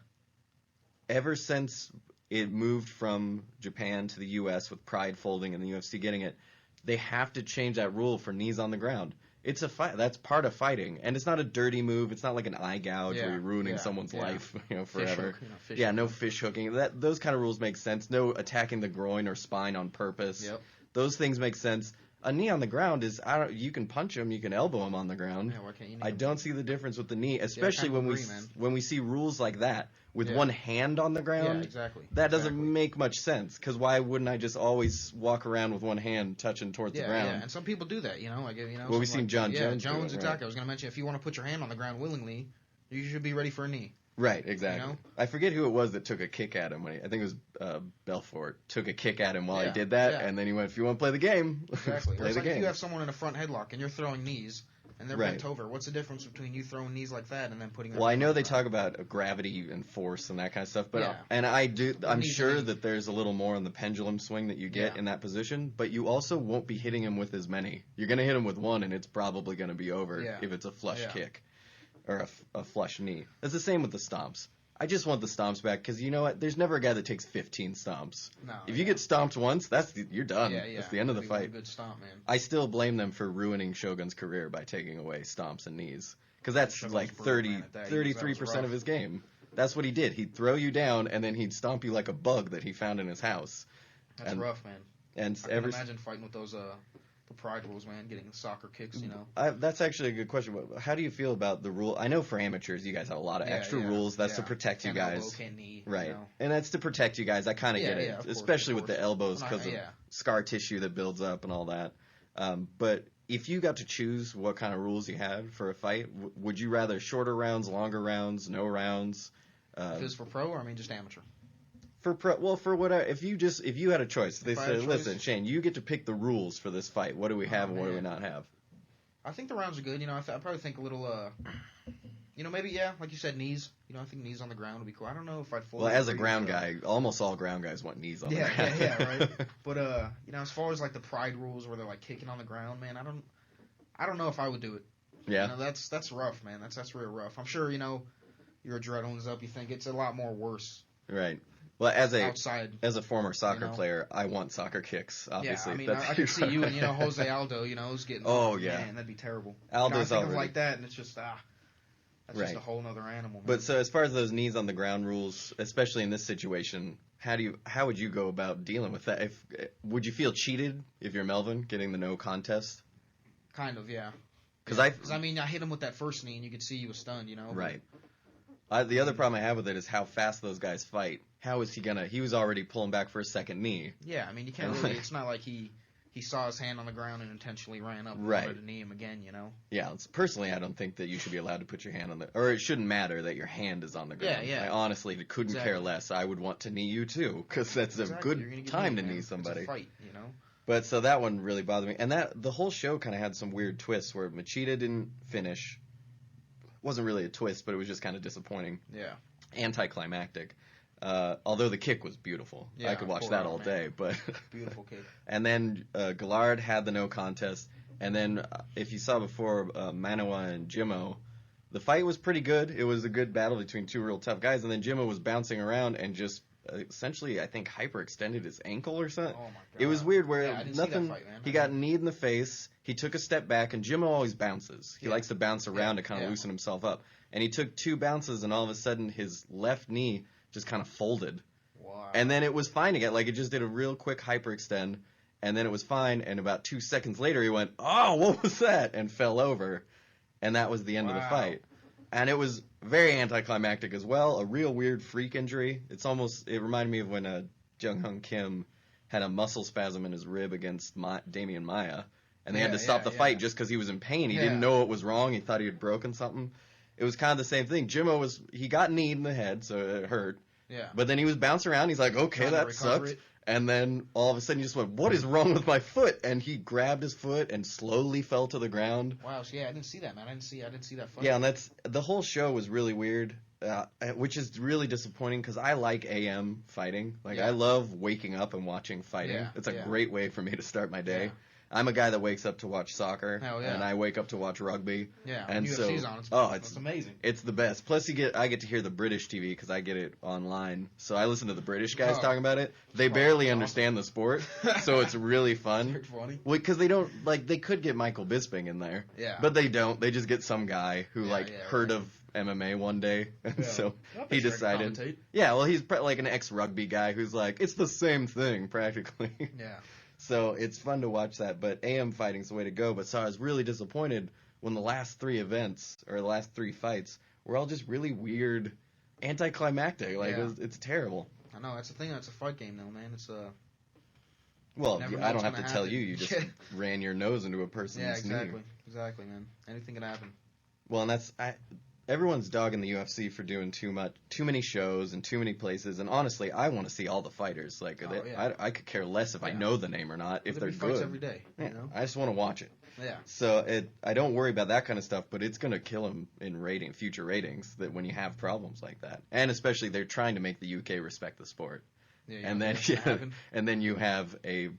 Speaker 1: ever since it moved from Japan to the U.S. with Pride folding and the UFC getting it, they have to change that rule for knees on the ground. It's a fight. That's part of fighting, and it's not a dirty move. It's not like an eye gouge where you're ruining someone's life, forever. No fish hooking. Those kind of rules make sense. No attacking the groin or spine on purpose. Yep. Those things make sense. A knee on the ground is you can punch him, you can elbow him on the ground.
Speaker 2: Yeah, why can't you
Speaker 1: I don't see the difference with the knee, especially when we see rules like that with one hand on the ground.
Speaker 2: Yeah, exactly.
Speaker 1: That doesn't make much sense, because why wouldn't I just always walk around with one hand touching towards the ground?
Speaker 2: Yeah, and some people do that,
Speaker 1: Well, we've seen John Jones.
Speaker 2: Yeah, Jones, exactly. I was going to mention, if you want to put your hand on the ground willingly, you should be ready for a knee.
Speaker 1: Right, exactly. I forget who it was that took a kick at him. I think it was Belfort. Took a kick at him while he did that, and then he went, if you want to play the game,
Speaker 2: exactly.
Speaker 1: play the game.
Speaker 2: If you have someone in a front headlock and you're throwing knees, and they're bent over, what's the difference between you throwing knees like that and then putting them
Speaker 1: I know they talk about gravity and force and that kind of stuff, but I'm sure that there's a little more on the pendulum swing that you get in that position, but you also won't be hitting him with as many. You're going to hit him with one, and it's probably going to be over if it's a flush kick or a flush knee. It's the same with the stomps. I just want the stomps back, because you know what? There's never a guy that takes 15 stomps. No, if you get stomped once, you're done. That's the end of the fight.
Speaker 2: Good stomp, man.
Speaker 1: I still blame them for ruining Shogun's career by taking away stomps and knees, because that's like 33% of his game. That's what he did. He'd throw you down, and then he'd stomp you like a bug that he found in his house.
Speaker 2: That's rough, man.
Speaker 1: And
Speaker 2: I can imagine fighting with those the Pride rules, man, getting soccer kicks,
Speaker 1: That's actually a good question. How do you feel about the rule? I know for amateurs, you guys have a lot of extra rules. That's to protect you guys.
Speaker 2: Elbow, can't knee,
Speaker 1: right. And that's to protect you guys. I kind of get it, especially with the elbows, because of scar tissue that builds up and all that. But if you got to choose what kind of rules you had for a fight, would you rather shorter rounds, longer rounds, no rounds?
Speaker 2: If it's for pro, or just amateur?
Speaker 1: For pro, for whatever. If you had a choice, they said, "Listen, Shane, you get to pick the rules for this fight. What do we have and what do we not have?"
Speaker 2: I think the rounds are good. I probably think a little, maybe like you said, knees. I think knees on the ground would be cool. I don't know if I'd fully.
Speaker 1: Well, as a ground guy, almost all ground guys want knees on the ground.
Speaker 2: Right. But as far as like the Pride rules where they're like kicking on the ground, man, I don't know if I would do it.
Speaker 1: Yeah.
Speaker 2: That's rough, man. That's real rough. I'm sure your adrenaline's up. You think it's a lot more worse.
Speaker 1: Right. Well, as a former soccer player, I want soccer kicks. Obviously,
Speaker 2: I can see you and Jose Aldo. Is getting.
Speaker 1: Oh yeah,
Speaker 2: man, that'd be terrible.
Speaker 1: Aldo's
Speaker 2: I think of like that, and it's just that's just a whole other animal. Man.
Speaker 1: But so as far as those knees on the ground rules, especially in this situation, how would you go about dealing with that? Would you feel cheated if you're Melvin getting the no contest?
Speaker 2: Kind of, yeah.
Speaker 1: Because
Speaker 2: I hit him with that first knee, and you could see he was stunned.
Speaker 1: Right. The other problem I have with it is how fast those guys fight. How is he gonna? He was already pulling back for a second knee.
Speaker 2: Yeah, you can't really. It's not like he saw his hand on the ground and intentionally ran up and wanted to knee him again.
Speaker 1: Yeah. Personally, I don't think that you should be allowed to put your hand on or it shouldn't matter that your hand is on the ground.
Speaker 2: Yeah.
Speaker 1: I honestly couldn't care less. I would want to knee you too, because that's a good time to knee somebody.
Speaker 2: It's a fight,
Speaker 1: But so that one really bothered me, and the whole show kind of had some weird twists where Machida didn't finish. Wasn't really a twist, but it was just kind of disappointing.
Speaker 2: Yeah.
Speaker 1: Anticlimactic. Although the kick was beautiful. Yeah, I could watch that all day. But
Speaker 2: beautiful kick.
Speaker 1: And then Guillard had the no contest. And then if you saw before Manoa and Jimmo, the fight was pretty good. It was a good battle between two real tough guys. And then Jimmo was bouncing around and just essentially, I think, hyperextended his ankle or something. Oh my God. It was weird where nothing. Fight, he got kneed in the face. He took a step back, and Jimmo always bounces. He likes to bounce around to kind of loosen himself up. And he took 2 bounces, and all of a sudden his left knee just kind of folded.
Speaker 2: Wow.
Speaker 1: And then it was fine again. Like, it just did a real quick hyperextend, and then it was fine, and about 2 seconds later, he went, oh, what was that? And fell over, and that was the end of the fight. And it was very anticlimactic as well, a real weird freak injury. It reminded me of when Jung-Hung Kim had a muscle spasm in his rib against Damian Maia, and they had to stop the fight just because he was in pain. He didn't know what was wrong. He thought he had broken something. It was kind of the same thing. Jimmo he got kneed in the head, so it hurt.
Speaker 2: Yeah.
Speaker 1: But then he was bouncing around. He's like, okay, that sucked. And then all of a sudden he just went, what is wrong with my foot? And he grabbed his foot and slowly fell to the ground.
Speaker 2: Wow. So yeah, I didn't see that, man. I didn't see that fight.
Speaker 1: Yeah, and the whole show was really weird, which is really disappointing because I like AM fighting. Like, I love waking up and watching fighting.
Speaker 2: Yeah,
Speaker 1: it's a great way for me to start my day.
Speaker 2: Yeah.
Speaker 1: I'm a guy that wakes up to watch soccer,
Speaker 2: Hell yeah.
Speaker 1: and I wake up to watch rugby.
Speaker 2: Yeah,
Speaker 1: and
Speaker 2: UFC's
Speaker 1: so
Speaker 2: on. It's amazing.
Speaker 1: It's the best. Plus, I get to hear the British TV because I get it online. So I listen to the British guys talking about it. They barely understand the sport, so it's really fun.
Speaker 2: Funny.
Speaker 1: Well, because they don't they could get Michael Bisping in there, but they don't. They just get some guy who heard of MMA one day, and so he decided. Yeah, well, he's like an ex-rugby guy who's like, it's the same thing practically.
Speaker 2: Yeah.
Speaker 1: So it's fun to watch that, but AM fighting's the way to go. But so I was really disappointed when the last 3 events, or the last 3 fights, were all just really weird, anticlimactic. Like, it's terrible.
Speaker 2: I know, that's the thing. That's a fight game, though, man. It's
Speaker 1: Well, I don't have to tell you. You just ran your nose into a person's knee.
Speaker 2: Yeah, exactly, man. Anything can happen.
Speaker 1: Well, and everyone's dogging the UFC for doing too many shows and too many places. And honestly, I want to see all the fighters. Like, I could care less if I know the name or not if they're good.
Speaker 2: Every day.
Speaker 1: Yeah, I just want to watch it.
Speaker 2: Yeah.
Speaker 1: So I don't worry about that kind of stuff, but it's going to kill them in future ratings that when you have problems like that, and especially they're trying to make the UK respect the sport.
Speaker 2: Yeah.
Speaker 1: And then you have a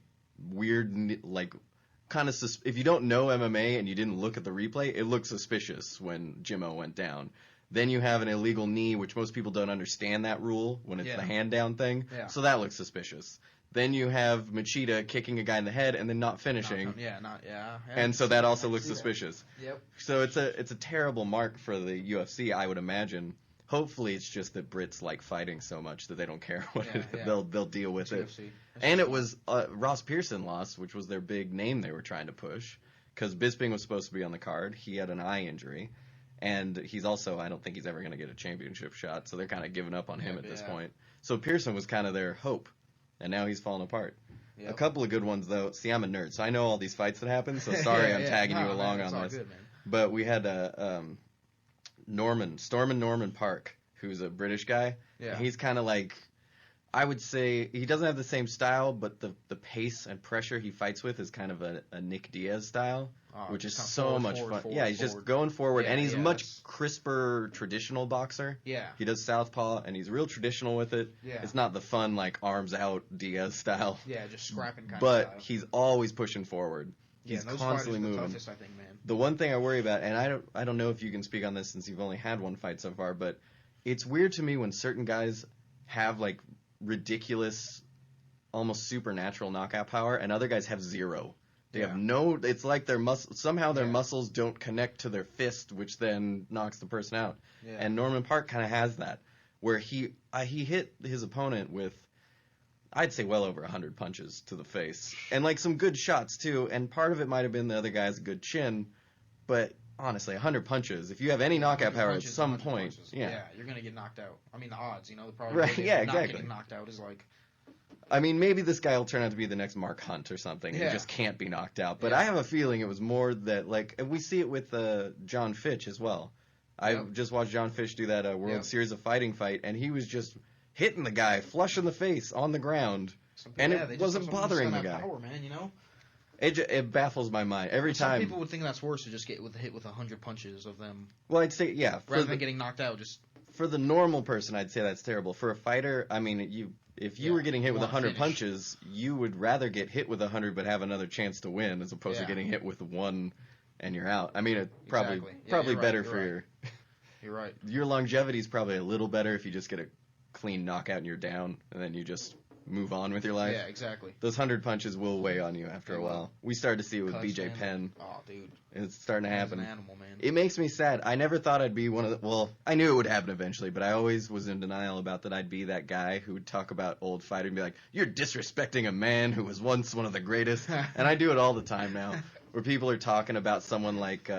Speaker 1: weird kind of if you don't know MMA and you didn't look at the replay, it looks suspicious when Jimmo went down. Then you have an illegal knee, which most people don't understand that rule when it's the hand down thing. Yeah. So that looks suspicious. Then you have Machida kicking a guy in the head and then not finishing. And so that also looks suspicious.
Speaker 2: Yep.
Speaker 1: So it's a terrible mark for the UFC, I would imagine. Hopefully it's just that Brits like fighting so much that they don't care what they'll deal with it. And it was Ross Pearson lost, which was their big name they were trying to push, because Bisping was supposed to be on the card. He had an eye injury, and he's also, I don't think he's ever going to get a championship shot, so they're kind of giving up on him at this point. So Pearson was kind of their hope, and now he's fallen apart. Yep. A couple of good ones, though. See, I'm a nerd, so I know all these fights that happen, so sorry I'm tagging you along on this.
Speaker 2: Good, man.
Speaker 1: But we had Norman Park, who's a British guy. Yeah. He's kind of like, I would say, he doesn't have the same style, but the pace and pressure he fights with is kind of a Nick Diaz style, which is so much fun. Yeah, he's just going forward, and he's a much crisper traditional boxer. Yeah. He does southpaw, and he's real traditional with it. Yeah. It's not the fun, like, arms out Diaz style.
Speaker 2: Yeah, just scrapping kind of
Speaker 1: style. But he's always pushing forward. He's constantly moving.
Speaker 2: The toughest, I think, man.
Speaker 1: The one thing I worry about, and I don't know if you can speak on this since you've only had one fight so far, but it's weird to me when certain guys have like ridiculous, almost supernatural knockout power, and other guys have zero. They have no. It's like their muscles don't connect to their fist, which then knocks the person out. Yeah. And Norman Park kind of has that, where he hit his opponent with, I'd say, well over 100 punches to the face. And, like, some good shots, too. And part of it might have been the other guy has a good chin. But, honestly, 100 punches. If you have any knockout power at some point.
Speaker 2: Yeah, you're going to get knocked out. I mean, the odds, the probability of not getting knocked out is, like...
Speaker 1: I mean, maybe this guy will turn out to be the next Mark Hunt or something. And he just can't be knocked out. But I have a feeling it was more that, like... And we see it with John Fitch as well. I just watched John Fitch do that World Series of Fighting fight. And he was just... hitting the guy flush in the face on the ground, and it wasn't bothering the guy.
Speaker 2: Power, man,
Speaker 1: It baffles my mind every time.
Speaker 2: Some people would think that's worse to just get hit with 100 punches of them.
Speaker 1: Well, I'd say
Speaker 2: rather than getting knocked out. Just
Speaker 1: for the normal person, I'd say that's terrible. For a fighter, I mean, if you were getting hit with 100 punches, you would rather get hit with 100 but have another chance to win as opposed to getting hit with one and you're out. I mean, it's probably better for your.
Speaker 2: You're right.
Speaker 1: Your longevity is probably a little better if you just get a clean knockout and you're down, and then you just move on with your life.
Speaker 2: Yeah, exactly.
Speaker 1: Those 100 punches will weigh on you after a while. We started to see it with BJ Penn.
Speaker 2: Oh, dude.
Speaker 1: It's starting to happen.
Speaker 2: He's an animal, man.
Speaker 1: It makes me sad. I never thought I'd be one of the... Well, I knew it would happen eventually, but I always was in denial about that I'd be that guy who would talk about old fighter and be like, you're disrespecting a man who was once one of the greatest. And I do it all the time now, where people are talking about someone like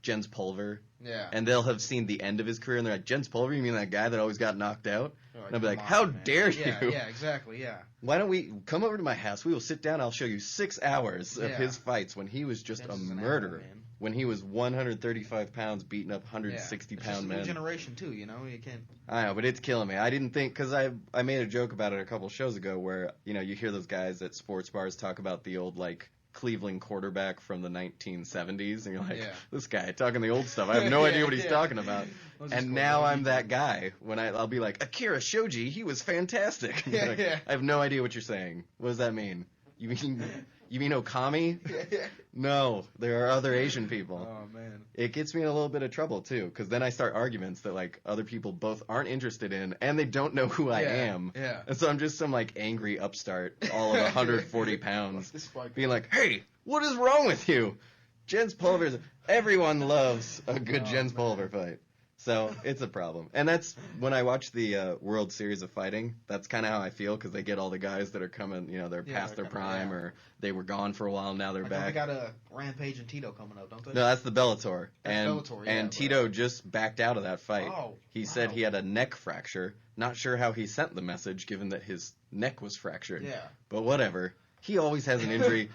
Speaker 1: Jens Pulver.
Speaker 2: Yeah.
Speaker 1: And they'll have seen the end of his career, and they're like, Jens Pulver, you mean that guy that always got knocked out? And I'll be like, how dare you?
Speaker 2: Yeah, exactly, yeah.
Speaker 1: Why don't we come over to my house? We will sit down. I'll show you 6 hours of
Speaker 2: Yeah.
Speaker 1: his fights when he was just
Speaker 2: Jens
Speaker 1: a
Speaker 2: is an
Speaker 1: murderer.
Speaker 2: animal, man.
Speaker 1: When he was 135 pounds, beating up 160-pound men.
Speaker 2: New generation too, you know. You can't.
Speaker 1: I know, but it's killing me. I didn't think, because I made a joke about it a couple shows ago, where you hear those guys at sports bars talk about the old like Cleveland quarterback from the 1970s, and you're like, this guy talking the old stuff. I have no idea what he's talking about. And now I'm that guy when I'll be like, Akira Shoji, he was fantastic. Like, I have no idea what you're saying. What does that mean? You mean Okami? No, there are other Asian people.
Speaker 2: Oh man.
Speaker 1: It gets me in a little bit of trouble too, because then I start arguments that like other people both aren't interested in, and they don't know who I am.
Speaker 2: Yeah.
Speaker 1: And so I'm just some like angry upstart, all of 140 pounds, being like, "Hey, what is wrong with you?" Jens Pulver. Everyone loves a good Jens Pulver fight. So it's a problem. And that's when I watch the World Series of Fighting, that's kind of how I feel, because they get all the guys that are coming, they're past their prime, or they were gone for a while, now they're back.
Speaker 2: They got a Rampage and Tito coming up, don't they?
Speaker 1: No, that's the Bellator.
Speaker 2: Bellator,
Speaker 1: and Tito just backed out of that fight.
Speaker 2: Oh,
Speaker 1: he said he had a neck fracture. Not sure how he sent the message, given that his neck was fractured.
Speaker 2: Yeah.
Speaker 1: But whatever. He always has an injury.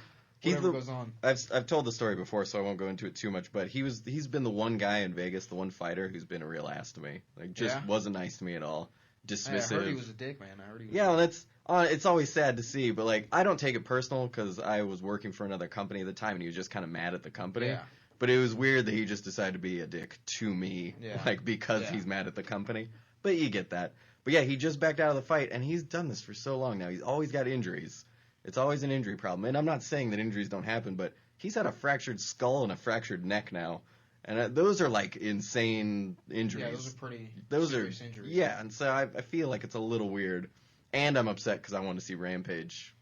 Speaker 2: Whatever goes on.
Speaker 1: I've told the story before, so I won't go into it too much. But he's been the one guy in Vegas, the one fighter who's been a real ass to me. Like, just wasn't nice to me at all. Dismissive.
Speaker 2: I heard he was a dick, man. I heard he was.
Speaker 1: Yeah, well, that's it's always sad to see. But like, I don't take it personal, because I was working for another company at the time, and he was just kind of mad at the company.
Speaker 2: Yeah.
Speaker 1: But it was weird that he just decided to be a dick to me, like, because
Speaker 2: Yeah.
Speaker 1: he's mad at the company. But you get that. But yeah, he just backed out of the fight, and he's done this for so long now. He's always got injuries. It's always an injury problem. And I'm not saying that injuries don't happen, but he's had a fractured skull and a fractured neck now. And those are, like, insane injuries.
Speaker 2: Yeah, those are pretty serious injuries.
Speaker 1: Yeah, and so I feel like it's a little weird. And I'm upset because I want to see Rampage,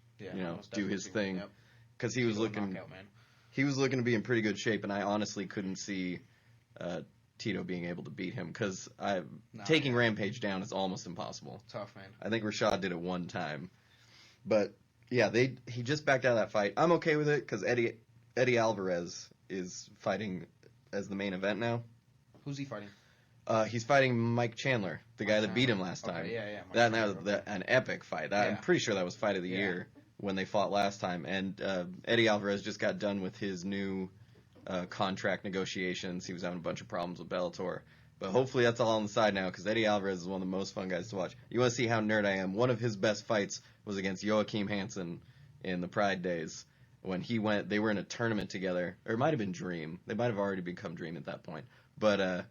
Speaker 1: do his thing. Because he was looking to be in pretty good shape, and I honestly couldn't see Tito being able to beat him, because taking Rampage down is almost impossible.
Speaker 2: Tough, man.
Speaker 1: I think Rashad did it one time. But... yeah, he just backed out of that fight. I'm okay with it, because Eddie Alvarez is fighting as the main event now.
Speaker 2: Who's he fighting?
Speaker 1: He's fighting Mike Chandler, the guy that beat him last time.
Speaker 2: Okay, yeah.
Speaker 1: That was an epic fight. I'm pretty sure that was fight of the year when they fought last time. And Eddie Alvarez just got done with his new contract negotiations. He was having a bunch of problems with Bellator. But hopefully that's all on the side now, because Eddie Alvarez is one of the most fun guys to watch. You want to see how nerd I am? One of his best fights was against Joachim Hansen in the Pride days, when they were in a tournament together, or it might have been Dream. They might have already become Dream at that point. But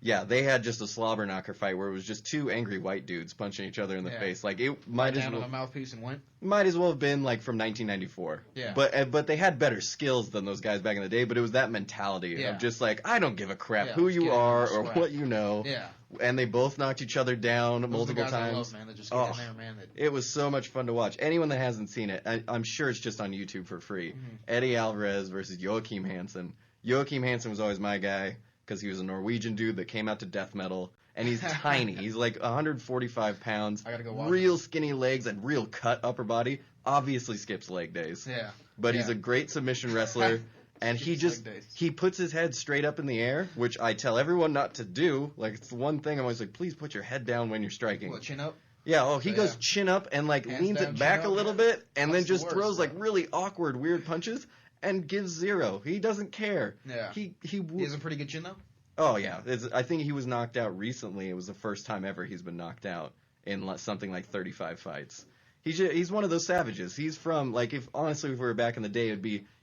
Speaker 1: yeah, they had just a slobber knocker fight where it was just two angry white dudes punching each other in the face. Like, it might as
Speaker 2: down
Speaker 1: well
Speaker 2: on the mouthpiece and went.
Speaker 1: Might as well have been like from 1994.
Speaker 2: Yeah.
Speaker 1: But they had better skills than those guys back in the day. But it was that mentality of just like, I don't give a crap who you are or what you know.
Speaker 2: Yeah.
Speaker 1: And they both knocked each other down multiple times.
Speaker 2: I love, man. They just get in there, man.
Speaker 1: It was so much fun to watch. Anyone that hasn't seen it, I'm sure it's just on YouTube for free. Mm-hmm. Eddie Alvarez versus Joachim Hansen. Joachim Hansen was always my guy, because he was a Norwegian dude that came out to death metal. And he's tiny. He's like 145 pounds.
Speaker 2: I gotta go watch
Speaker 1: real skinny legs and real cut upper body. Obviously skips leg days.
Speaker 2: Yeah.
Speaker 1: But he's a great submission wrestler. And he puts his head straight up in the air, which I tell everyone not to do. Like, it's the one thing I'm always like, please put your head down when you're striking.
Speaker 2: What, chin up?
Speaker 1: Yeah, he goes chin up and like
Speaker 2: hands
Speaker 1: leans
Speaker 2: down,
Speaker 1: it back a little bit, and then just throws
Speaker 2: bro.
Speaker 1: like really awkward, weird punches and gives zero. He doesn't care.
Speaker 2: Yeah.
Speaker 1: He
Speaker 2: has a pretty good chin though?
Speaker 1: Oh, yeah. I think he was knocked out recently. It was the first time ever he's been knocked out in something like 35 fights. He's one of those savages. He's from, like, if we were back in the day,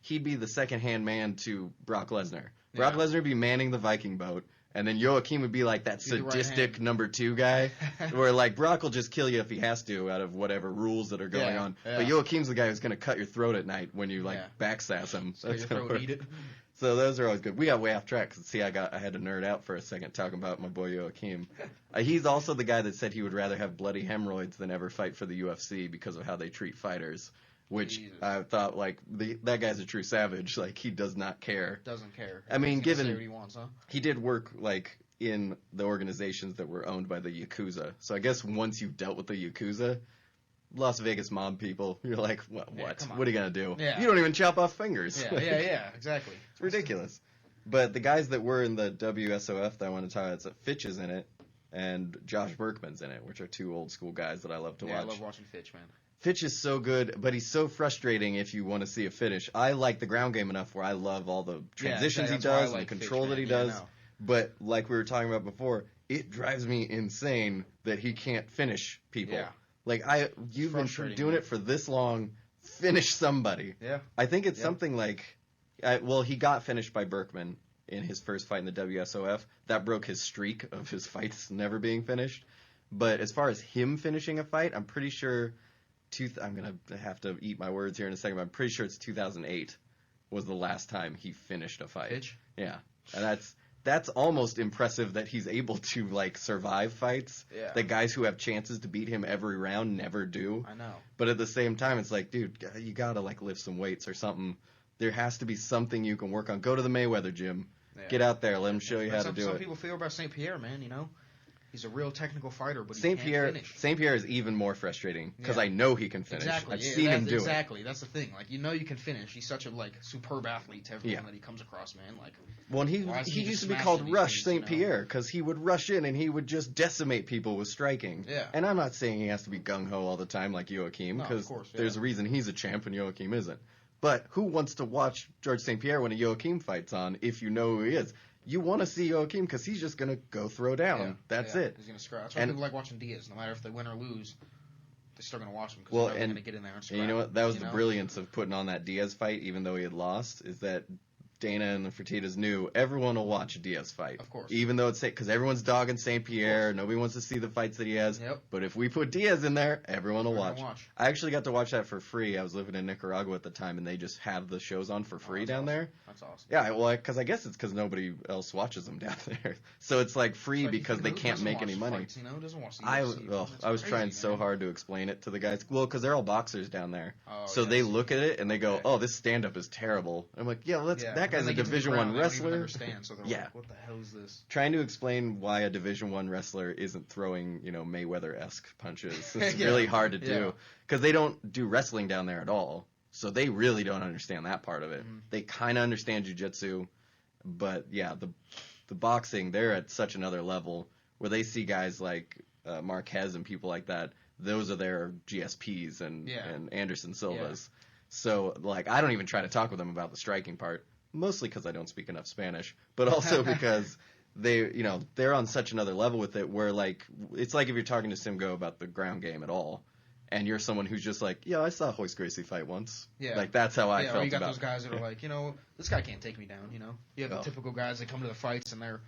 Speaker 1: he'd be the second-hand man to Brock Lesnar. Brock Lesnar would be manning the Viking boat, and then Joachim would be, like, that sadistic number 2 guy, where, like, Brock will just kill you if he has to out of whatever rules that are going on. Yeah. But Joachim's the guy who's going to cut your throat at night when you, backsass him.
Speaker 2: That's your throat, eat it.
Speaker 1: So those are always good. We got way off track because, see, I had to nerd out for a second talking about my boy Joachim. He's also the guy that said he would rather have bloody hemorrhoids than ever fight for the UFC because of how they treat fighters, which Jesus. I thought, like, that guy's a true savage. Like, he does not care.
Speaker 2: Doesn't care.
Speaker 1: I mean, given
Speaker 2: say what he wants, huh?
Speaker 1: He did work, like, in the organizations that were owned by the Yakuza. So I guess once you've dealt with the Yakuza, Las Vegas mob people, you're like, what?
Speaker 2: Yeah,
Speaker 1: what are you going to do?
Speaker 2: Yeah.
Speaker 1: You don't even chop off fingers.
Speaker 2: Yeah, exactly.
Speaker 1: It's ridiculous. But the guys that were in the WSOF that I want to talk about, Fitch is in it, and Josh Berkman's in it, which are two old school guys that I love to watch.
Speaker 2: I love watching Fitch, man.
Speaker 1: Fitch is so good, but he's so frustrating if you want to see a finish. I like the ground game enough where I love all the transitions he does and the control that he does. But like we were talking about before, it drives me insane that he can't finish people.
Speaker 2: Yeah.
Speaker 1: Like, you've been doing it for this long. Finish somebody.
Speaker 2: Yeah.
Speaker 1: I think it's something like, he got finished by Berkman in his first fight in the WSOF. That broke his streak of his fights never being finished. But as far as him finishing a fight, I'm pretty sure, I'm going to have to eat my words here in a second, but I'm pretty sure it's 2008 was the last time he finished a fight.
Speaker 2: Fitch?
Speaker 1: Yeah. And that's almost impressive that he's able to, like, survive fights that guys who have chances to beat him every round never do.
Speaker 2: I know.
Speaker 1: But at the same time, it's like, dude, you got to, like, lift some weights or something. There has to be something you can work on. Go to the Mayweather gym. Yeah. Get out there. Let him show you how to do it.
Speaker 2: Some people feel about St. Pierre, man, you know? He's a real technical fighter, but he can't finish.
Speaker 1: St. Pierre is even more frustrating because I know he can finish.
Speaker 2: Exactly.
Speaker 1: I've seen him do it.
Speaker 2: Exactly. That's the thing. Like, you know you can finish. He's such a, like, superb athlete to everyone that he comes across, man. Like,
Speaker 1: well, and he used to be called Rush St. Pierre because he would rush in and he would just decimate people with striking.
Speaker 2: Yeah.
Speaker 1: And I'm not saying he has to be gung-ho all the time like Joachim because there's a reason he's a champ and Joachim isn't. But who wants to watch George St. Pierre when a Joachim fight's on if you know who he is? You want to see Joachim because he's just going to go throw down.
Speaker 2: Yeah,
Speaker 1: That's it.
Speaker 2: He's going to scrap. That's why people like watching Diaz. No matter if they win or lose, they're still going to watch him because they're going to get in there and scrap.
Speaker 1: And you know what? That was the brilliance of putting on that Diaz fight, even though he had lost, is that Dana and the Fertittas knew everyone will watch a Diaz fight.
Speaker 2: Of course.
Speaker 1: Even though it's because everyone's dogging St. Pierre. Nobody wants to see the fights that he has.
Speaker 2: Yep.
Speaker 1: But if we put Diaz in there, everyone will watch. I actually got to watch that for free. I was living in Nicaragua at the time, and they just have the shows on for free down there.
Speaker 2: That's awesome.
Speaker 1: Yeah, well, because I guess it's because nobody else watches them down there. So it's like free because they can't make any money.
Speaker 2: Fights, you know? Doesn't watch the
Speaker 1: I was
Speaker 2: crazy,
Speaker 1: trying so hard to explain it to the guys. Well, because they're all boxers down there.
Speaker 2: Oh,
Speaker 1: so they look at it and they go, "Oh, this stand-up is terrible." I'm like, "Yeah, well, that guy's a Division I wrestler."
Speaker 2: They don't even understand, so they're like, what the hell is this?
Speaker 1: Trying to explain why a Division I wrestler isn't throwing, Mayweather-esque punches. It's really hard to do because they don't do wrestling down there at all. So they really don't understand that part of it. Mm-hmm. They kind of understand jiu-jitsu, but the boxing, they're at such another level where they see guys like Marquez and people like that. Those are their GSPs and Anderson Silvas.
Speaker 2: Yeah.
Speaker 1: So, like, I don't even try to talk with them about the striking part, mostly because I don't speak enough Spanish, but also because they're on such another level with it where, like, it's like if you're talking to Simgo about the ground game at all, and you're someone who's just like, I saw Hoist Gracie fight once. Yeah. Like, that's how I felt about it.
Speaker 2: You got those guys that are like, this guy can't take me down, You have the typical guys that come to the fights and they're,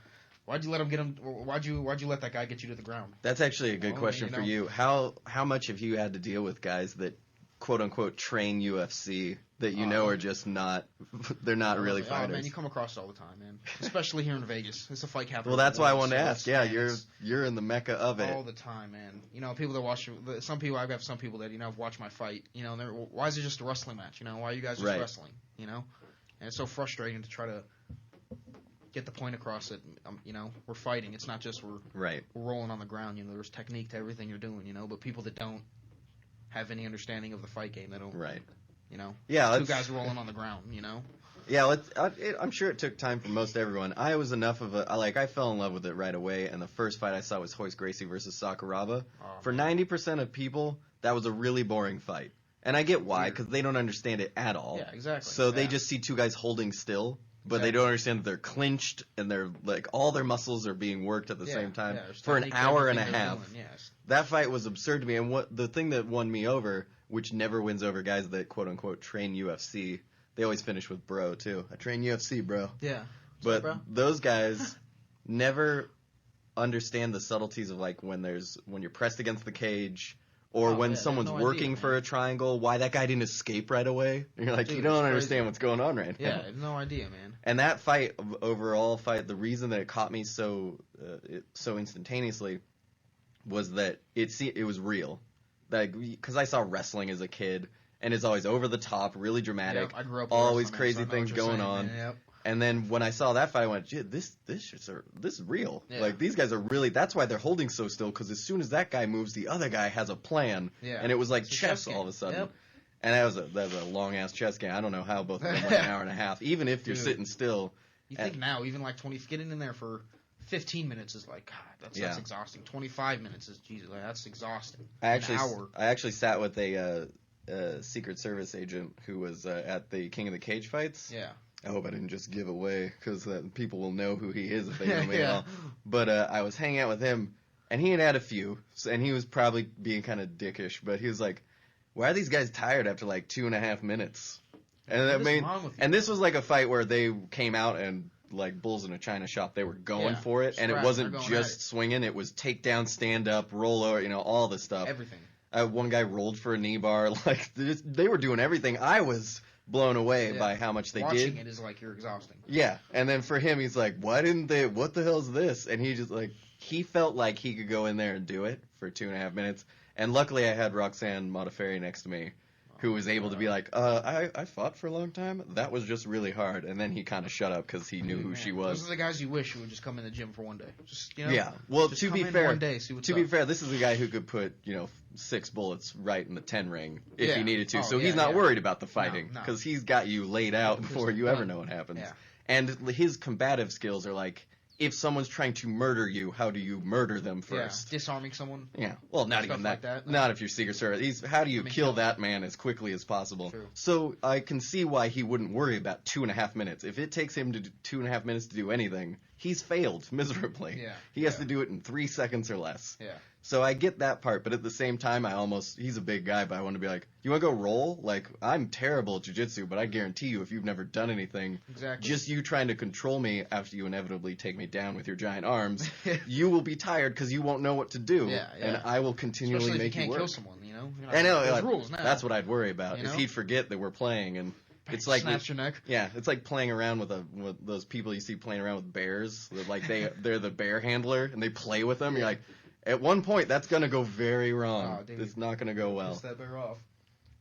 Speaker 2: why'd you let him get him, why'd you let that guy get you to the ground?
Speaker 1: That's actually a good question for you. How much have you had to deal with guys that, quote-unquote, train UFC that are just not, they're not really fighters?
Speaker 2: Oh, man, you come across it all the time, man. Especially here in Vegas. It's a fight capital.
Speaker 1: Well, that's why I wanted to ask. Yeah, you're in the mecca of it.
Speaker 2: All the time, man. People that watch, I've got some people that, have watched my fight, and they're, why is it just a wrestling match? Why are you guys just wrestling? And it's so frustrating to try to get the point across that, we're fighting. It's not just we're rolling on the ground. There's technique to everything you're doing, but people that don't have any understanding of the fight game, they don't, two guys rolling on the ground,
Speaker 1: Yeah, I'm sure it took time for most everyone. I was enough of I fell in love with it right away, and the first fight I saw was Hoist Gracie versus Sakuraba. For 90% of people, that was a really boring fight. And I get why, because they don't understand it at all.
Speaker 2: Yeah, exactly.
Speaker 1: So they just see two guys holding still, but they don't understand that they're clinched, and they're, like, all their muscles are being worked at the same time for an hour and a half. That fight was absurd to me, and the thing that won me over, which never wins over guys that, quote-unquote, train UFC, they always finish with bro, too. I train UFC, bro.
Speaker 2: Yeah.
Speaker 1: But those guys never understand the subtleties of, like, when you're pressed against the cage, Or when someone's working for a triangle, why that guy didn't escape right away. And you're like, dude, you don't understand what's going on right now.
Speaker 2: Yeah, I have no idea, man.
Speaker 1: And that overall fight, the reason that it caught me so instantaneously was that it was real. Because I saw wrestling as a kid, and it's always over the top, really dramatic,
Speaker 2: I grew up
Speaker 1: always
Speaker 2: wrestling,
Speaker 1: crazy
Speaker 2: so I know
Speaker 1: things
Speaker 2: what you're
Speaker 1: going
Speaker 2: saying,
Speaker 1: on.
Speaker 2: man. Yep.
Speaker 1: And then when I saw that fight, I went, "Gee, this is real.
Speaker 2: Yeah.
Speaker 1: Like these guys are really. That's why they're holding so still. Because as soon as that guy moves, the other guy has a plan.
Speaker 2: Yeah.
Speaker 1: And it was like
Speaker 2: It's a
Speaker 1: chess
Speaker 2: chess
Speaker 1: all of a sudden.
Speaker 2: Yep.
Speaker 1: And that was a long ass chess game. I don't know how both of them went an hour and a half. Even if you're sitting still.
Speaker 2: You think now, even like 20, getting in there for 15 minutes is like, God, that's exhausting. 25 minutes is, Jesus, like, that's exhausting.
Speaker 1: I actually sat with a Secret Service agent who was at the King of the Cage fights.
Speaker 2: Yeah.
Speaker 1: I hope I didn't just give away, because people will know who he is if they know me at all. But I was hanging out with him, and he had a few, and he was probably being kind of dickish, but he was like, why are these guys tired after like 2.5 minutes? And this was like a fight where they came out and, like bulls in a china shop, they were going for it, and it wasn't just swinging, it was takedown, stand up, roll over, all the stuff.
Speaker 2: Everything.
Speaker 1: One guy rolled for a knee bar, like, they were doing everything. I was blown away by how much they did.
Speaker 2: Watching it is like you're exhausting.
Speaker 1: Yeah, and then for him, he's like, what the hell is this? And he just, like, he felt like he could go in there and do it for 2.5 minutes. And luckily I had Roxanne Modafferi next to me, who was able to be like, I fought for a long time. That was just really hard. And then he kind of shut up because he knew who she was.
Speaker 2: Those are the guys you wish would just come in the gym for one day. Just,
Speaker 1: yeah. Well, to be fair,
Speaker 2: one day, see what's up.
Speaker 1: be fair, this is a guy who could put, 6 bullets right in the 10 ring if he needed to. So he's not worried about the fighting because he's got you laid out before you ever know what happens. Yeah. And his combative skills are like, if someone's trying to murder you, how do you murder them first?
Speaker 2: Yeah, disarming someone.
Speaker 1: Yeah, well, not even that.
Speaker 2: Like that.
Speaker 1: Not if you're Secret Service. How do you kill that man as quickly as possible?
Speaker 2: True.
Speaker 1: So I can see why he wouldn't worry about 2.5 minutes. If it takes him 2.5 minutes to do anything, he's failed miserably.
Speaker 2: Yeah.
Speaker 1: He has to do it in 3 seconds or less.
Speaker 2: Yeah.
Speaker 1: So I get that part, but at the same time, he's a big guy, but I want to be like, you want to go roll? Like, I'm terrible at jiu-jitsu, but I guarantee you, if you've never done anything, just you trying to control me after you inevitably take me down with your giant arms, you will be tired because you won't know what to do, and I will continually make you work.
Speaker 2: Especially if you can't kill someone,
Speaker 1: I know,
Speaker 2: there's rules now.
Speaker 1: That's what I'd worry about, is he'd forget that we're playing, and it's like
Speaker 2: snaps your neck.
Speaker 1: Yeah, it's like playing around with those people you see playing around with bears. Like they're the bear handler, and they play with them. You're like, at one point, that's going to go very wrong. It's not going to go well.
Speaker 2: Piss that bear off.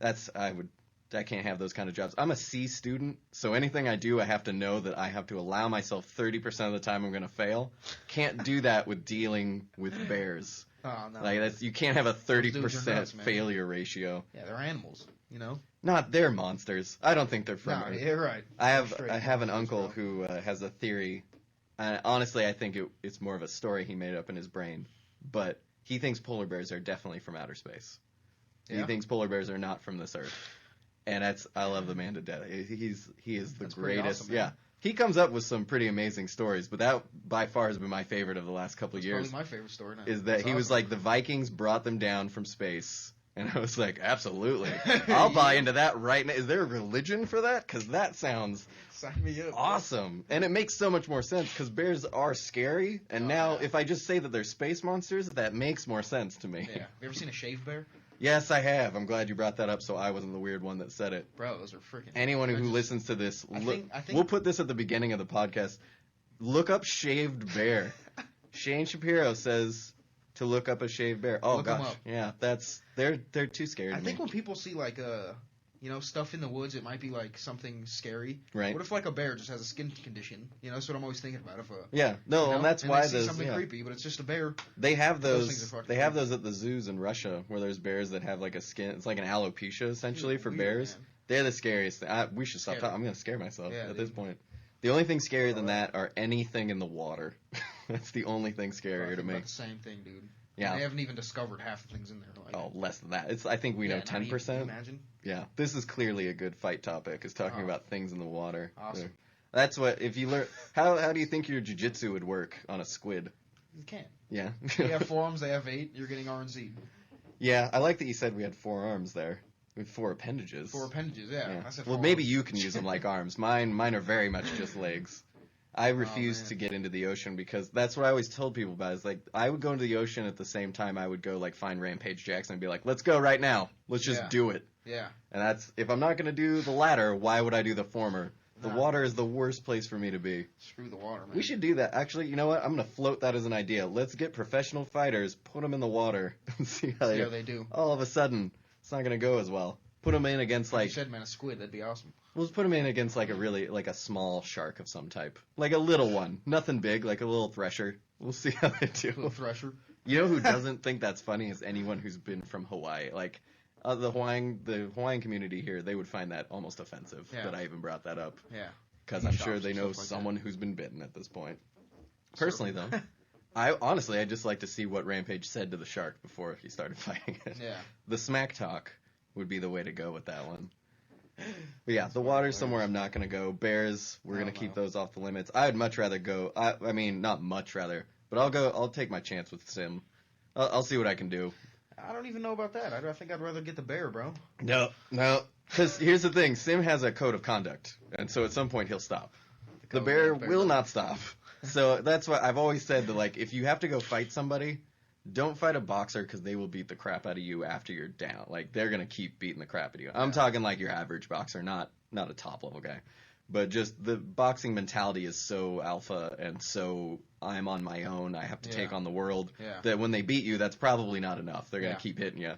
Speaker 1: I can't have those kind of jobs. I'm a C student, so anything I do, I have to know that I have to allow myself 30% of the time I'm going to fail. Can't do that with dealing with bears.
Speaker 2: Oh, no.
Speaker 1: Like you can't have a 30% failure ratio.
Speaker 2: Yeah, they're animals,
Speaker 1: Not they're monsters. I don't think they're from Earth.
Speaker 2: You're right.
Speaker 1: I have an uncle who has a theory. Honestly, I think it's more of a story he made up in his brain. But he thinks polar bears are definitely from outer space. Yeah. He thinks polar bears are not from this Earth. And I love the man to death. He is the greatest. Awesome, yeah. He comes up with some pretty amazing stories, but that by far has been my favorite of the last couple of years.
Speaker 2: Probably my favorite story now.
Speaker 1: Is that he was like, the Vikings brought them down from space. And I was like, absolutely. I'll buy into that right now. Is there a religion for that? Because that sounds
Speaker 2: Sign me up.
Speaker 1: Awesome. And it makes so much more sense because bears are scary. And now if I just say that they're space monsters, that makes more sense to me.
Speaker 2: Yeah. Have you ever seen a shaved bear?
Speaker 1: Yes, I have. I'm glad you brought that up so I wasn't the weird one that said it.
Speaker 2: Bro, those are freaking...
Speaker 1: Anyone who listens to this, we'll put this at the beginning of the podcast. Look up shaved bear. Shane Shapiro says to look up a shaved bear. Oh, gosh. Yeah, they're too scared
Speaker 2: I
Speaker 1: to
Speaker 2: think
Speaker 1: me.
Speaker 2: when people see, like, stuff in the woods, it might be, like, something scary.
Speaker 1: Right.
Speaker 2: What if, like, a bear just has a skin condition? That's what I'm always thinking about.
Speaker 1: And that's why
Speaker 2: there's something creepy, but it's just a bear.
Speaker 1: They have those. They have those at the zoos in Russia, where there's bears that have like a skin. It's like an alopecia essentially for bears. Man. They're the scariest. We should stop talking. I'm gonna scare myself at this point. The only thing scarier than that are anything in the water. That's the only thing scarier to me.
Speaker 2: About the same thing, dude.
Speaker 1: Yeah.
Speaker 2: And they haven't even discovered half the things in there.
Speaker 1: Less than that. I think we know 10%.
Speaker 2: Imagine.
Speaker 1: Yeah. This is clearly a good fight topic. Is talking about things in the water.
Speaker 2: Awesome.
Speaker 1: That's what if you learn. How do you think your jiu-jitsu would work on a squid?
Speaker 2: You can't.
Speaker 1: Yeah.
Speaker 2: They have 4 arms. They have 8. You're getting RNC.
Speaker 1: Yeah, I like that you said we had 4 arms there. We have 4 appendages.
Speaker 2: 4 appendages. Yeah. I said
Speaker 1: well, maybe you can use them like arms. Mine are very much just legs. I refuse to get into the ocean because that's what I always told people about. Is like I would go into the ocean at the same time I would go like find Rampage Jackson and be like, let's go right now. Let's just do it.
Speaker 2: Yeah.
Speaker 1: And that's if I'm not gonna do the latter, why would I do the former? The water is the worst place for me to be.
Speaker 2: Screw the water, man.
Speaker 1: We should do that. Actually, you know what? I'm gonna float that as an idea. Let's get professional fighters, put them in the water, and see how
Speaker 2: they do.
Speaker 1: All of a sudden, it's not gonna go as well. Put them in against like.
Speaker 2: You said, man, a squid. That'd be awesome.
Speaker 1: We'll just put them in against like a small shark of some type, like a little one, nothing big, like a little thresher. We'll see how they do.
Speaker 2: A little thresher.
Speaker 1: You know who doesn't think that's funny is anyone who's been from Hawaii. Like the Hawaiian community here, they would find that almost offensive that I even brought that up.
Speaker 2: Yeah.
Speaker 1: Because I'm sure they know someone who's been bitten at this point. Personally, though, I just like to see what Rampage said to the shark before he started fighting it.
Speaker 2: Yeah.
Speaker 1: The smack talk would be the way to go with that one. But yeah, the water's somewhere I'm not going to go. Bears, we're going to keep those off the limits. I would much rather go. I mean, not much rather, but I'll take my chance with Sim. I'll see what I can do.
Speaker 2: I don't even know about that. I think I'd rather get the bear, bro.
Speaker 1: No. Because here's the thing. Sim has a code of conduct, and so at some point he'll stop. The bear will not stop. So that's why I've always said that, like, if you have to go fight somebody, don't fight a boxer because they will beat the crap out of you after you're down. Like, they're going to keep beating the crap out of you. I'm talking like your average boxer, not a top-level guy. But just the boxing mentality is so alpha and so I'm on my own, I have to take on the world, that when they beat you, that's probably not enough. They're going to keep hitting you.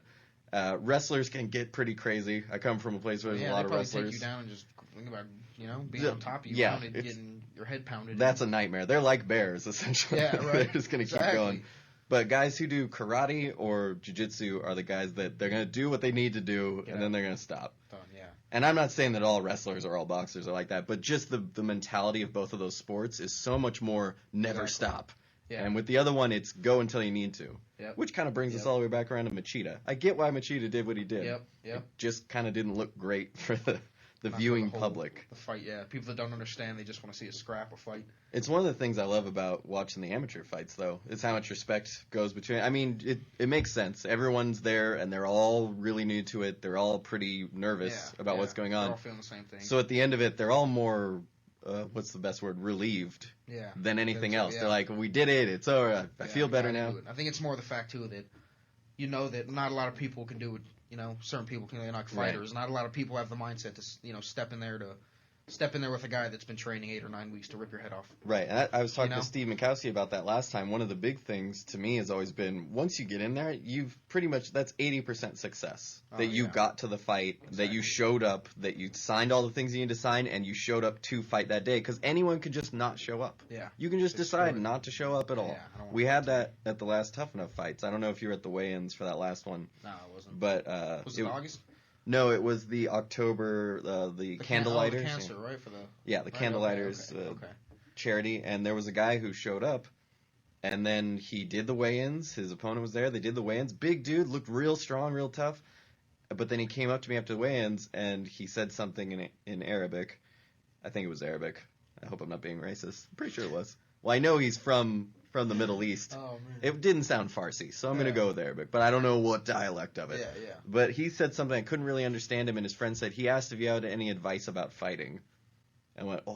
Speaker 1: Wrestlers can get pretty crazy. I come from a place where there's a lot of wrestlers.
Speaker 2: Take you down and just think about, being on top of you, pounded, getting your head pounded.
Speaker 1: That's a nightmare. They're like bears, essentially.
Speaker 2: Yeah, right.
Speaker 1: They're just going to keep going. But guys who do karate or jiu-jitsu are the guys that they're going to do what they need to do, and then they're going to stop.
Speaker 2: Done, yeah.
Speaker 1: And I'm not saying that all wrestlers or all boxers are like that, but just the mentality of both of those sports is so much more never stop. Yeah. And with the other one, it's go until you need to. Yep. Which kind of brings us all the way back around to Machida. I get why Machida did what he did.
Speaker 2: Yep.
Speaker 1: It just kind of didn't look great for the viewing public.
Speaker 2: The fight, people that don't understand, they just want to see a scrap or fight.
Speaker 1: It's one of the things I love about watching the amateur fights, though, is how much respect goes between. I mean, it makes sense. Everyone's there, and they're all really new to it. They're all pretty nervous about what's going on.
Speaker 2: They're all feeling the same thing.
Speaker 1: So at the end of it, they're all more, what's the best word, relieved than anything else. They're like, we did it. It's all right. I feel better now.
Speaker 2: I think it's more the fact, too, that that not a lot of people can do it. Certain people can, they're not fighters. Right. Not a lot of people have the mindset to, step in there with a guy that's been training 8 or 9 weeks to rip your head off.
Speaker 1: Right. And I was talking to Steve Mikowski about that last time. One of the big things to me has always been once you get in there, you've pretty much, that's 80% success. That you got to the fight, that you showed up, that you signed all the things you need to sign, and you showed up to fight that day. Because anyone could just not show up.
Speaker 2: Yeah.
Speaker 1: You can just decide not to show up at all. We had that at the last Tuff-N-Uff fights. I don't know if you were at the weigh-ins for that last one.
Speaker 2: No, I wasn't.
Speaker 1: But
Speaker 2: was it August?
Speaker 1: No, it was the October, the Candlelighters.
Speaker 2: The cancer, right? For the
Speaker 1: the Candlelighters charity. And there was a guy who showed up, and then he did the weigh-ins. His opponent was there. They did the weigh-ins. Big dude, looked real strong, real tough. But then he came up to me after the weigh-ins, and he said something in Arabic. I think it was Arabic. I hope I'm not being racist. I'm pretty sure it was. Well, I know he's from the Middle East.
Speaker 2: Oh, man.
Speaker 1: It didn't sound Farsi, so I'm going to go with Arabic, but I don't know what dialect of it.
Speaker 2: Yeah.
Speaker 1: But he said something, I couldn't really understand him, and his friend said, he asked if you had any advice about fighting. I went, I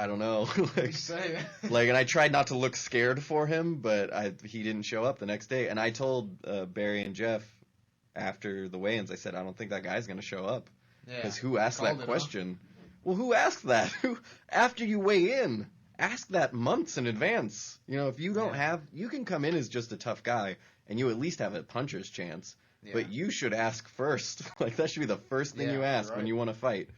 Speaker 1: don't know. And I tried not to look scared for him, but he didn't show up the next day. And I told Barry and Jeff after the weigh-ins, I said, I don't think that guy's going to show up. Because who asked that question? Well, who asked that? Who after you weigh in? Ask that months in advance. If you don't you can come in as just a tough guy, and you at least have a puncher's chance. Yeah. But you should ask first. That should be the first thing you ask when you want to fight.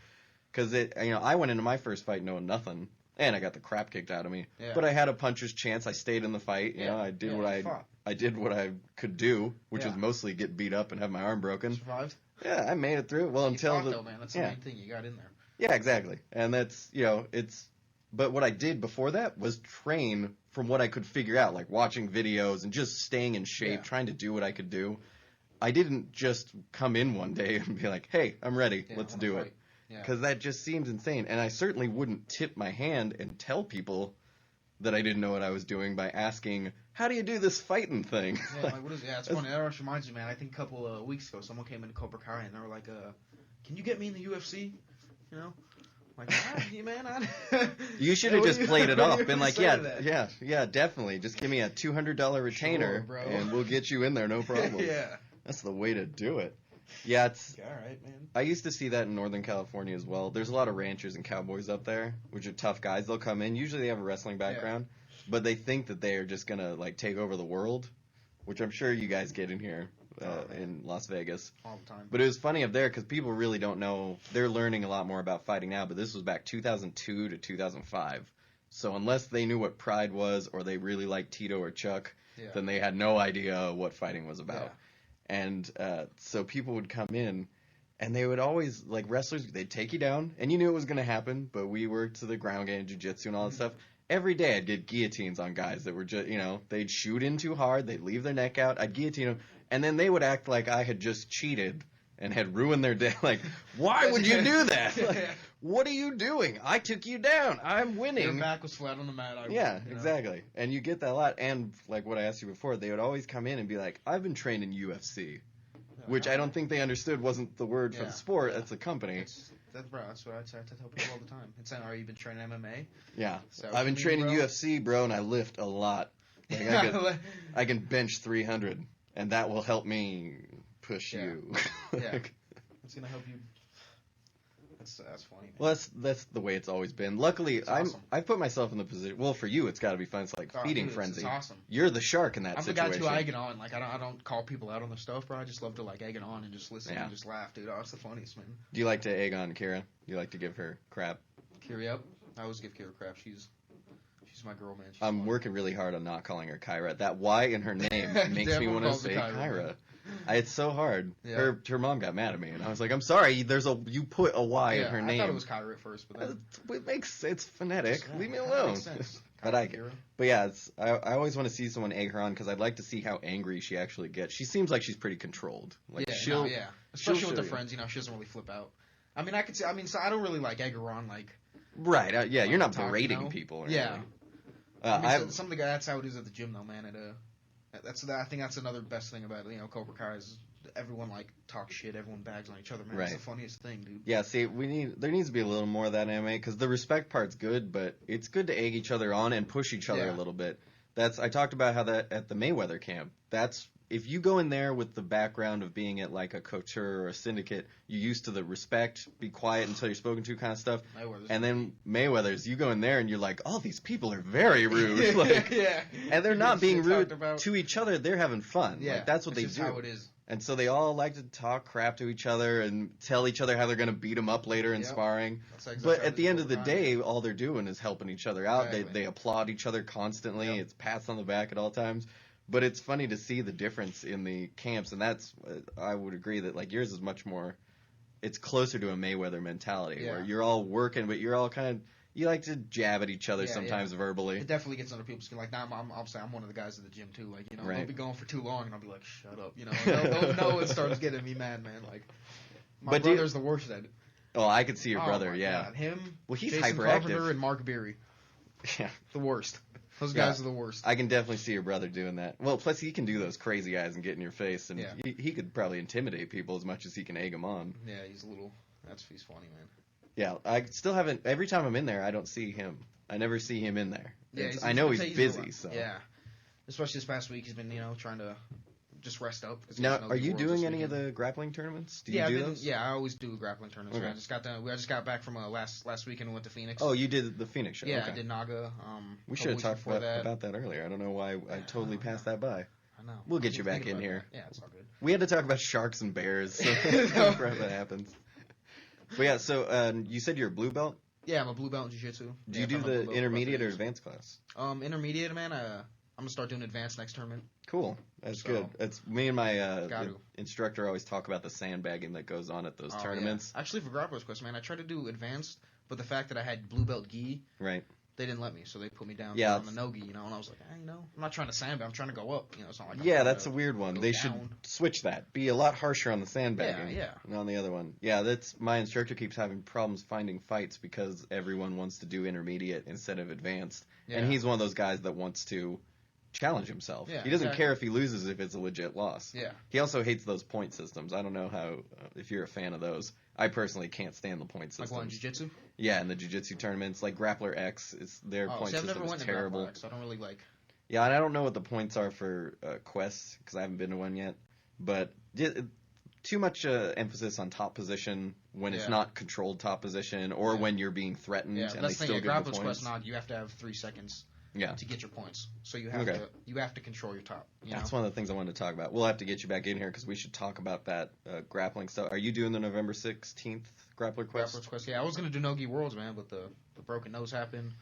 Speaker 1: Because I went into my first fight knowing nothing, and I got the crap kicked out of me. Yeah. But I had a puncher's chance. I stayed in the fight. I did I did what I could do, which was mostly get beat up and have my arm broken.
Speaker 2: Survived.
Speaker 1: Yeah, I made it through. Well, until
Speaker 2: though, man. That's the main thing. You got in there.
Speaker 1: Yeah, exactly. And that's, but what I did before that was train from what I could figure out, like watching videos and just staying in shape, trying to do what I could do. I didn't just come in one day and be like, hey, I'm ready, let's do it. Because that just seems insane. And I certainly wouldn't tip my hand and tell people that I didn't know what I was doing by asking, how do you do this fighting thing?
Speaker 2: Yeah, what is it? Yeah, it's funny. That always reminds me, man. I think a couple of weeks ago, someone came into Cobra and they were like, can you get me in the UFC? Like, man,
Speaker 1: you should have just played it off. Been like, yeah, definitely. Just give me a $200 retainer,
Speaker 2: sure,
Speaker 1: and we'll get you in there, no problem.
Speaker 2: Yeah.
Speaker 1: That's the way to do it. Yeah, it's...
Speaker 2: All right, man.
Speaker 1: I used to see that in Northern California as well. There's a lot of ranchers and cowboys up there, which are tough guys. They'll come in. Usually they have a wrestling background, but they think that they are just going to, like, take over the world, which I'm sure you guys get in here in Las Vegas.
Speaker 2: All the time.
Speaker 1: But it was funny up there because people really don't know. They're learning a lot more about fighting now, but this was back 2002 to 2005. So unless they knew what Pride was or they really liked Tito or Chuck, then they had no idea what fighting was about. Yeah. And so people would come in, and they would always, like wrestlers, they'd take you down, and you knew it was going to happen, but we worked to the ground game, jiu-jitsu and all that stuff. Every day I'd get guillotines on guys that were just, they'd shoot in too hard, they'd leave their neck out, I'd guillotine them, and then they would act like I had just cheated and had ruined their day. Like, why would you do that? Like, what are you doing? I took you down. I'm winning.
Speaker 2: Your back was flat on the mat.
Speaker 1: Exactly. And you get that a lot. And like what I asked you before, they would always come in and be like, I've been trained in UFC, which I don't think they understood wasn't the word for the sport. That's a company.
Speaker 2: That's what I tell people all the time. It's saying, are you been training MMA?
Speaker 1: Yeah. I've been training UFC, bro, and I lift a lot. Like I can bench 300, and that will help me push you.
Speaker 2: Yeah. It's going to help you. That's funny, man.
Speaker 1: Well, that's the way it's always been. Luckily,
Speaker 2: awesome.
Speaker 1: I put myself in the position. Well, for you, it's got to be fun. It's like feeding frenzy.
Speaker 2: It's awesome.
Speaker 1: You're the shark in that situation.
Speaker 2: I'm the guy to egg it on. Like I don't call people out on the stuff, bro. I just love to like egg it on and just listen and just laugh, dude. Oh, it's the funniest, man.
Speaker 1: Do you like to egg on Kira? Do you like to give her crap?
Speaker 2: Kira, yep. I always give Kira crap. She's my girl, man.
Speaker 1: I'm working really hard on not calling her Kyra. That Y in her name makes me want to say Kyra. It's so hard. Yeah. Her mom got mad at me, and I was like, "I'm sorry. You put a Y in her name."
Speaker 2: I thought it was Kyra at first, but then
Speaker 1: it's phonetic. Leave me alone.
Speaker 2: Makes sense.
Speaker 1: But yeah, I always want to see someone egg her on because I'd like to see how angry she actually gets. She seems like she's pretty controlled. Like
Speaker 2: especially with the friends. She doesn't really flip out. I mean, I could see. I mean, so I don't really like egg her on like.
Speaker 1: Right. Like, you're not berating people. Or anything.
Speaker 2: Some of the guys. That's how it is at the gym, though, man. I think that's another best thing about Cobra Kai is everyone like talks shit, everyone bags on each other, man. Right. It's the funniest thing, dude.
Speaker 1: Yeah, see, there needs to be a little more of that in MMA because the respect part's good, but it's good to egg each other on and push each other a little bit. I talked about how that at the Mayweather camp. If you go in there with the background of being at like a couture or a syndicate, you're used to the respect, be quiet until you're spoken to kind of stuff. And then Mayweather's, you go in there and you're like, oh, these people are very rude. And they're not being rude to each other. They're having fun. Yeah, like, that's what they do. How it is. And so they all like to talk crap to each other and tell each other how they're going to beat them up later in sparring. But at the end of the day, all they're doing is helping each other out. Exactly. They applaud each other constantly. Yep. It's pats on the back at all times. But it's funny to see the difference in the camps, and I would agree that like yours is much more. It's closer to a Mayweather mentality where you're all working, but you're all kind of you like to jab at each other sometimes verbally.
Speaker 2: It definitely gets under people's skin. Like now, I'm one of the guys at the gym too. Like they'll be going for too long, and I'll be like, shut up. They'll know it starts getting me mad, man. Like my brother's the worst at it.
Speaker 1: Oh, I could see your brother. Yeah,
Speaker 2: God. Him.
Speaker 1: Well, he's
Speaker 2: Jason
Speaker 1: hyperactive.
Speaker 2: Carpenter and Mark Beery.
Speaker 1: Yeah,
Speaker 2: the worst. Those guys are the worst.
Speaker 1: I can definitely see your brother doing that. Well, plus he can do those crazy eyes and get in your face, and he could probably intimidate people as much as he can egg them on.
Speaker 2: Yeah, he's funny, man.
Speaker 1: Yeah, I still haven't. Every time I'm in there, I don't see him. I never see him in there.
Speaker 2: Yeah,
Speaker 1: I know he's busy. So
Speaker 2: yeah, especially this past week, he's been trying to just rest up.
Speaker 1: Now, are you doing any of the grappling tournaments? Do you do those?
Speaker 2: Yeah, I always do grappling tournaments. Okay. I just got back from last weekend and went to Phoenix.
Speaker 1: Oh, you did the Phoenix show?
Speaker 2: Yeah,
Speaker 1: okay.
Speaker 2: I did Naga.
Speaker 1: We should have talked about that earlier. I don't know why I totally passed that by.
Speaker 2: I know.
Speaker 1: We'll get you back in here.
Speaker 2: Yeah, it's all good.
Speaker 1: We had to talk about sharks and bears. So that happens. But yeah, so you said you're a blue belt?
Speaker 2: Yeah, I'm a blue belt in jiu-jitsu.
Speaker 1: Do you do the intermediate or advanced class?
Speaker 2: Intermediate, man. I'm going to start doing advanced next tournament.
Speaker 1: Cool. That's good. It's me and my instructor always talk about the sandbagging that goes on at those tournaments.
Speaker 2: Yeah. Actually, for grapplers question, man, I tried to do advanced, but the fact that I had blue belt gi, they didn't let me, so they put me down on the no gi, and I was like, I'm not trying to sandbag, I'm trying to go up, it's not like
Speaker 1: that's a weird one. They should switch that. Be a lot harsher on the sandbagging. And on the other one. Yeah, that's my instructor keeps having problems finding fights because everyone wants to do intermediate instead of advanced. Yeah. And he's one of those guys that wants to challenge himself. Yeah, he doesn't care if he loses if it's a legit loss.
Speaker 2: Yeah.
Speaker 1: He also hates those point systems. I don't know how if you're a fan of those. I personally can't stand the point system.
Speaker 2: Like what, in jiu-jitsu?
Speaker 1: Yeah, in the jiu-jitsu tournaments, like Grappler X, their point
Speaker 2: see, I've
Speaker 1: system
Speaker 2: never
Speaker 1: is
Speaker 2: went to
Speaker 1: terrible.
Speaker 2: Grappler X, so I don't really like.
Speaker 1: Yeah, and I don't know what the points are for quests because I haven't been to one yet. But too much emphasis on top position when it's not controlled top position or when you're being threatened and they still give the points.
Speaker 2: Quest Nog, you have to have 3 seconds to get your points. So you have to control your top.
Speaker 1: That's one of the things I wanted to talk about. We'll have to get you back in here because we should talk about that grappling stuff. Are you doing the November 16th Grappler Quest?
Speaker 2: Grappler Quest, yeah. I was going to do Nogi Worlds, man, but the broken nose happened.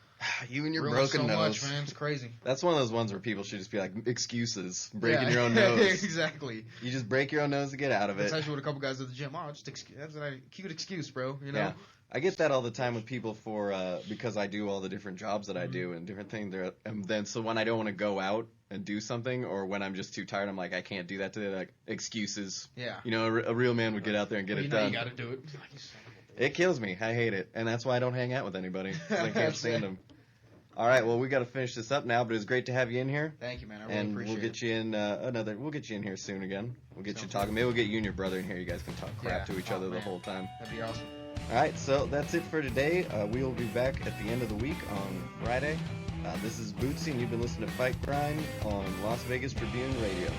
Speaker 1: You and your broken nose.
Speaker 2: So much, man. It's crazy.
Speaker 1: That's one of those ones where people should just be like, excuses. Breaking your own nose.
Speaker 2: Exactly.
Speaker 1: You just break your own nose to get out of it.
Speaker 2: That's actually what a couple guys at the gym, that's a cute excuse, bro. You know?
Speaker 1: Yeah. I get that all the time with people because I do all the different jobs that I do and different things. And then so when I don't want to go out and do something or when I'm just too tired, I'm like, I can't do that today. Like, excuses.
Speaker 2: Yeah.
Speaker 1: You know, a real man would get out there and get it done.
Speaker 2: You got to do it.
Speaker 1: It kills me. I hate it. And that's why I don't hang out with anybody. I can't stand them. All right, well, we got to finish this up now, but it was great to have you in here.
Speaker 2: Thank you, man. I really appreciate it.
Speaker 1: And we'll get you in we'll get you in here soon again. We'll get you talking. Maybe we'll get you and your brother in here. You guys can talk crap to each other the whole time.
Speaker 2: That'd be awesome.
Speaker 1: All right, so that's it for today. We will be back at the end of the week on Friday. This is Bootsy, and you've been listening to Fight Grind on Las Vegas Tribune Radio.